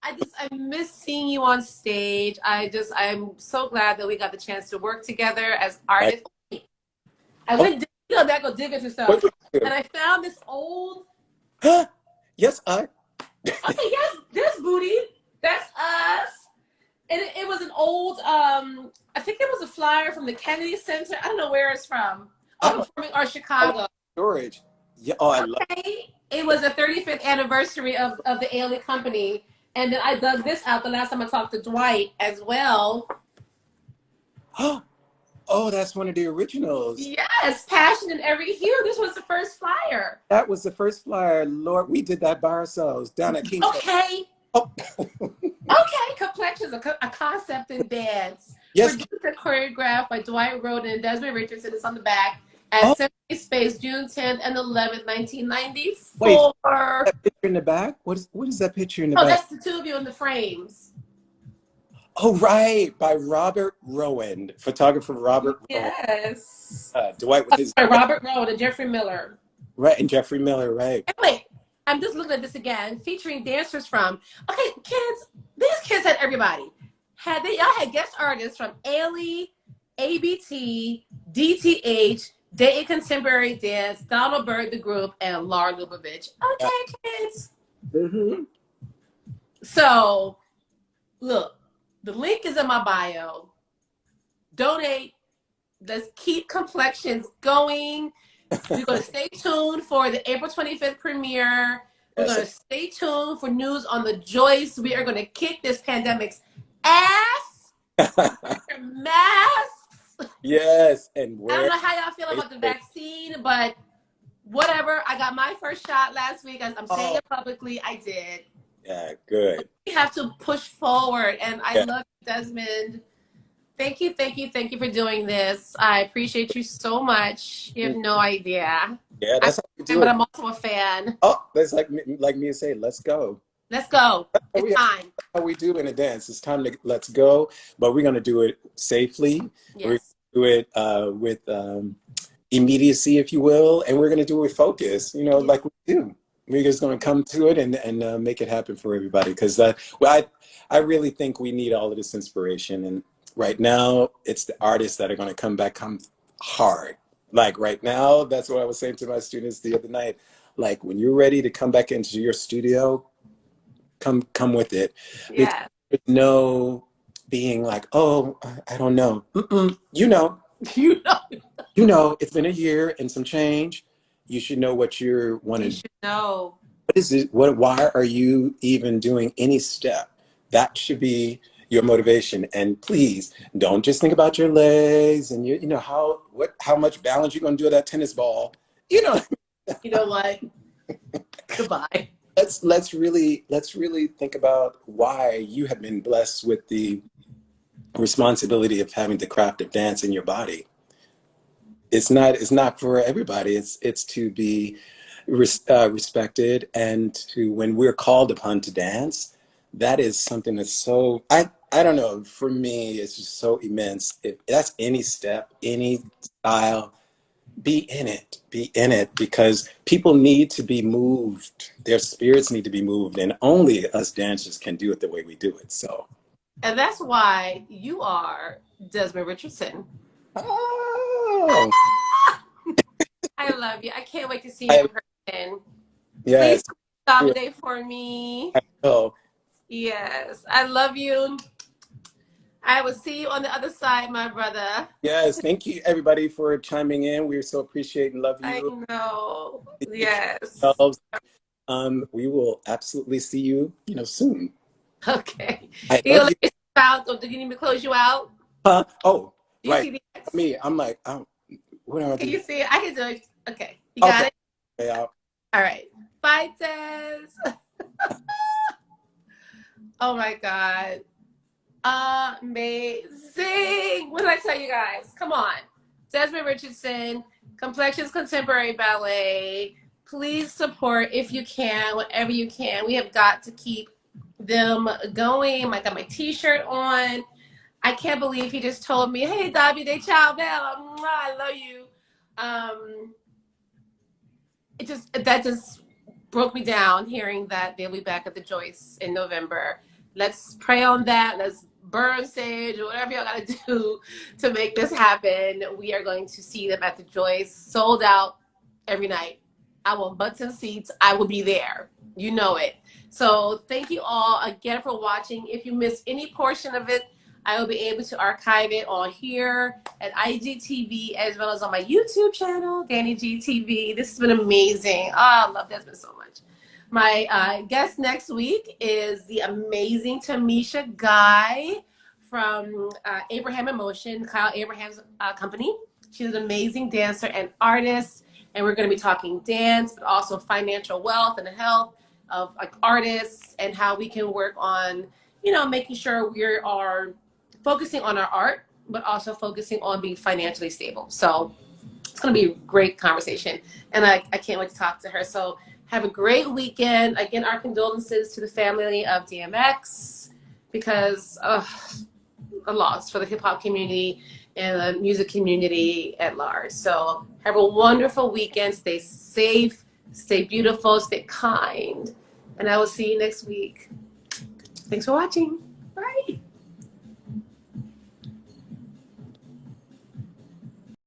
A: I miss seeing you on stage. I'm so glad that we got the chance to work together as
B: Right.
A: artists. I went, go dig into
B: What
A: stuff,
B: would you
A: and
B: do?
A: I found this old.
B: Huh? Yes, I.
A: Okay, yes, this booty. That's us. And it was an old. I think it was a flyer from the Kennedy Center. I don't know where it's from. Oh,
B: Oh,
A: Performing Arts Chicago.
B: storage. Yeah. Oh, I love.
A: Okay. It was the 35th anniversary of the Ailey company. And then I dug this out the last time I talked to Dwight as well.
B: Oh, that's one of the originals.
A: Yes, passion in every hue. This was the first flyer.
B: That was the first flyer. Lord, we did that by ourselves down at King's.
A: Okay.
B: Oh.
A: Okay, Complexions, a concept in dance.
B: Yes.
A: Produced and choreographed by Dwight Rhoden and Desmond Richardson. It's on the back at
B: Oh,
A: Century Space, June 10th and 11th, 1994.
B: wait. That picture in the back? What is that picture in the
A: Oh,
B: back?
A: that's the two of you in the frames.
B: Oh, right. By Robert Rowan, photographer Robert Rowan.
A: Yes.
B: Dwight with his.
A: Robert Rowan and Jeffrey Miller.
B: Right. And Jeffrey Miller, right.
A: And wait, I'm just looking at this again, featuring dancers from. Okay, kids. These kids had everybody. Y'all had guest artists from Ailey, ABT, DTH, Day Contemporary Dance, Donald Burt, the group, and Laura Lubavitch. Okay, kids.
B: Mm-hmm.
A: So, look, the link is in my bio. Donate. Let's keep Complexions going. We're going to stay tuned for the April 25th premiere. We're going to stay tuned for news on the Joyce. We are going to kick this pandemic's ass. Masks.
B: Yes. And
A: I don't know how y'all feel about the vaccine, but whatever. I got my first shot last week. I'm saying it publicly. I did.
B: Yeah, good.
A: We have to push forward. And I
B: Yeah.
A: love you, Desmond. Thank you for doing this. I appreciate you so much. You have no idea.
B: Yeah, that's how we do
A: But
B: it.
A: I'm also a fan.
B: Oh, that's like me to say, let's go.
A: Let's go. It's time.
B: That's how we do in a dance. It's time to let's go, but we're going to do it safely. We're going to do it with immediacy, if you will, and we're going to do it with focus, like we do. We're just going to come to it and make it happen for everybody because I really think we need all of this inspiration. And right now, it's the artists that are going to come hard. Like right now, that's what I was saying to my students the other night. Like when you're ready to come back into your studio, come with it.
A: Yeah.
B: There's no being like, oh, I don't know. You know, it's been a year and some change. You should know what you're wanting.
A: You should know.
B: What is it? Why are you even doing any step? That should be your motivation. And please don't just think about your legs and how much balance you're going to do with that tennis ball.
A: You know what? Goodbye.
B: Let's really think about why you have been blessed with the responsibility of having the craft of dance in your body. It's not for everybody. It's to be respected, and to when we're called upon to dance, that is something that's so I don't know, for me it's just so immense. If that's any step, any style, be in it because people need to be moved. Their spirits need to be moved, and only us dancers can do it the way we do it. So,
A: and that's why you are Desmond Richardson.
B: Oh.
A: I love you. I can't wait to see you in person.
B: Yes.
A: Please accommodate for me.
B: I know.
A: Yes. I love you. I will see you on the other side, my brother.
B: Yes. Thank you, everybody, for chiming in. We so appreciate and love you.
A: I know. Yes.
B: We will absolutely see you, you
A: Okay.
B: I love you.
A: Out, or do you need me to close you out?
B: Huh? Oh,
A: Do you
B: right.
A: see the X?
B: Me, I'm like, what are
A: Can you see it? I can do it. Okay. You
B: Okay.
A: got it?
B: Yeah.
A: All right. Bye, Des. Oh my God. Amazing. What did I tell you guys? Come on. Desmond Richardson, Complexions Contemporary Ballet. Please support if you can, whatever you can. We have got to keep them going. I got my t-shirt on. I can't believe he just told me, hey, Dobby, they ciao bella. I love you. That just broke me down hearing that they'll be back at the Joyce in November. let's pray on that. Let's burn sage or whatever y'all gotta do to make this happen. We are going to see them at the Joyce, sold out every night. I want butts and seats. I will be there. You know it. So thank you all again for watching. If you missed any portion of it, I will be able to archive it on here at IGTV as well as on my YouTube channel, dannIGeeLive. This has been amazing. Oh, I love Desmond so much. My guest next week is the amazing Tamisha Guy from Abraham in Motion, Kyle Abraham's company. She's an amazing dancer and artist, and we're going to be talking dance, but also financial wealth and the health of like artists and how we can work on, you know, making sure we are focusing on our art, but also focusing on being financially stable. So it's going to be a great conversation, and I can't wait to talk to her. So have a great weekend. Again, our condolences to the family of DMX, because a loss for the hip hop community and the music community at large. So have a wonderful weekend. Stay safe, stay beautiful, stay kind, and I will see you next week. Thanks for watching. Bye.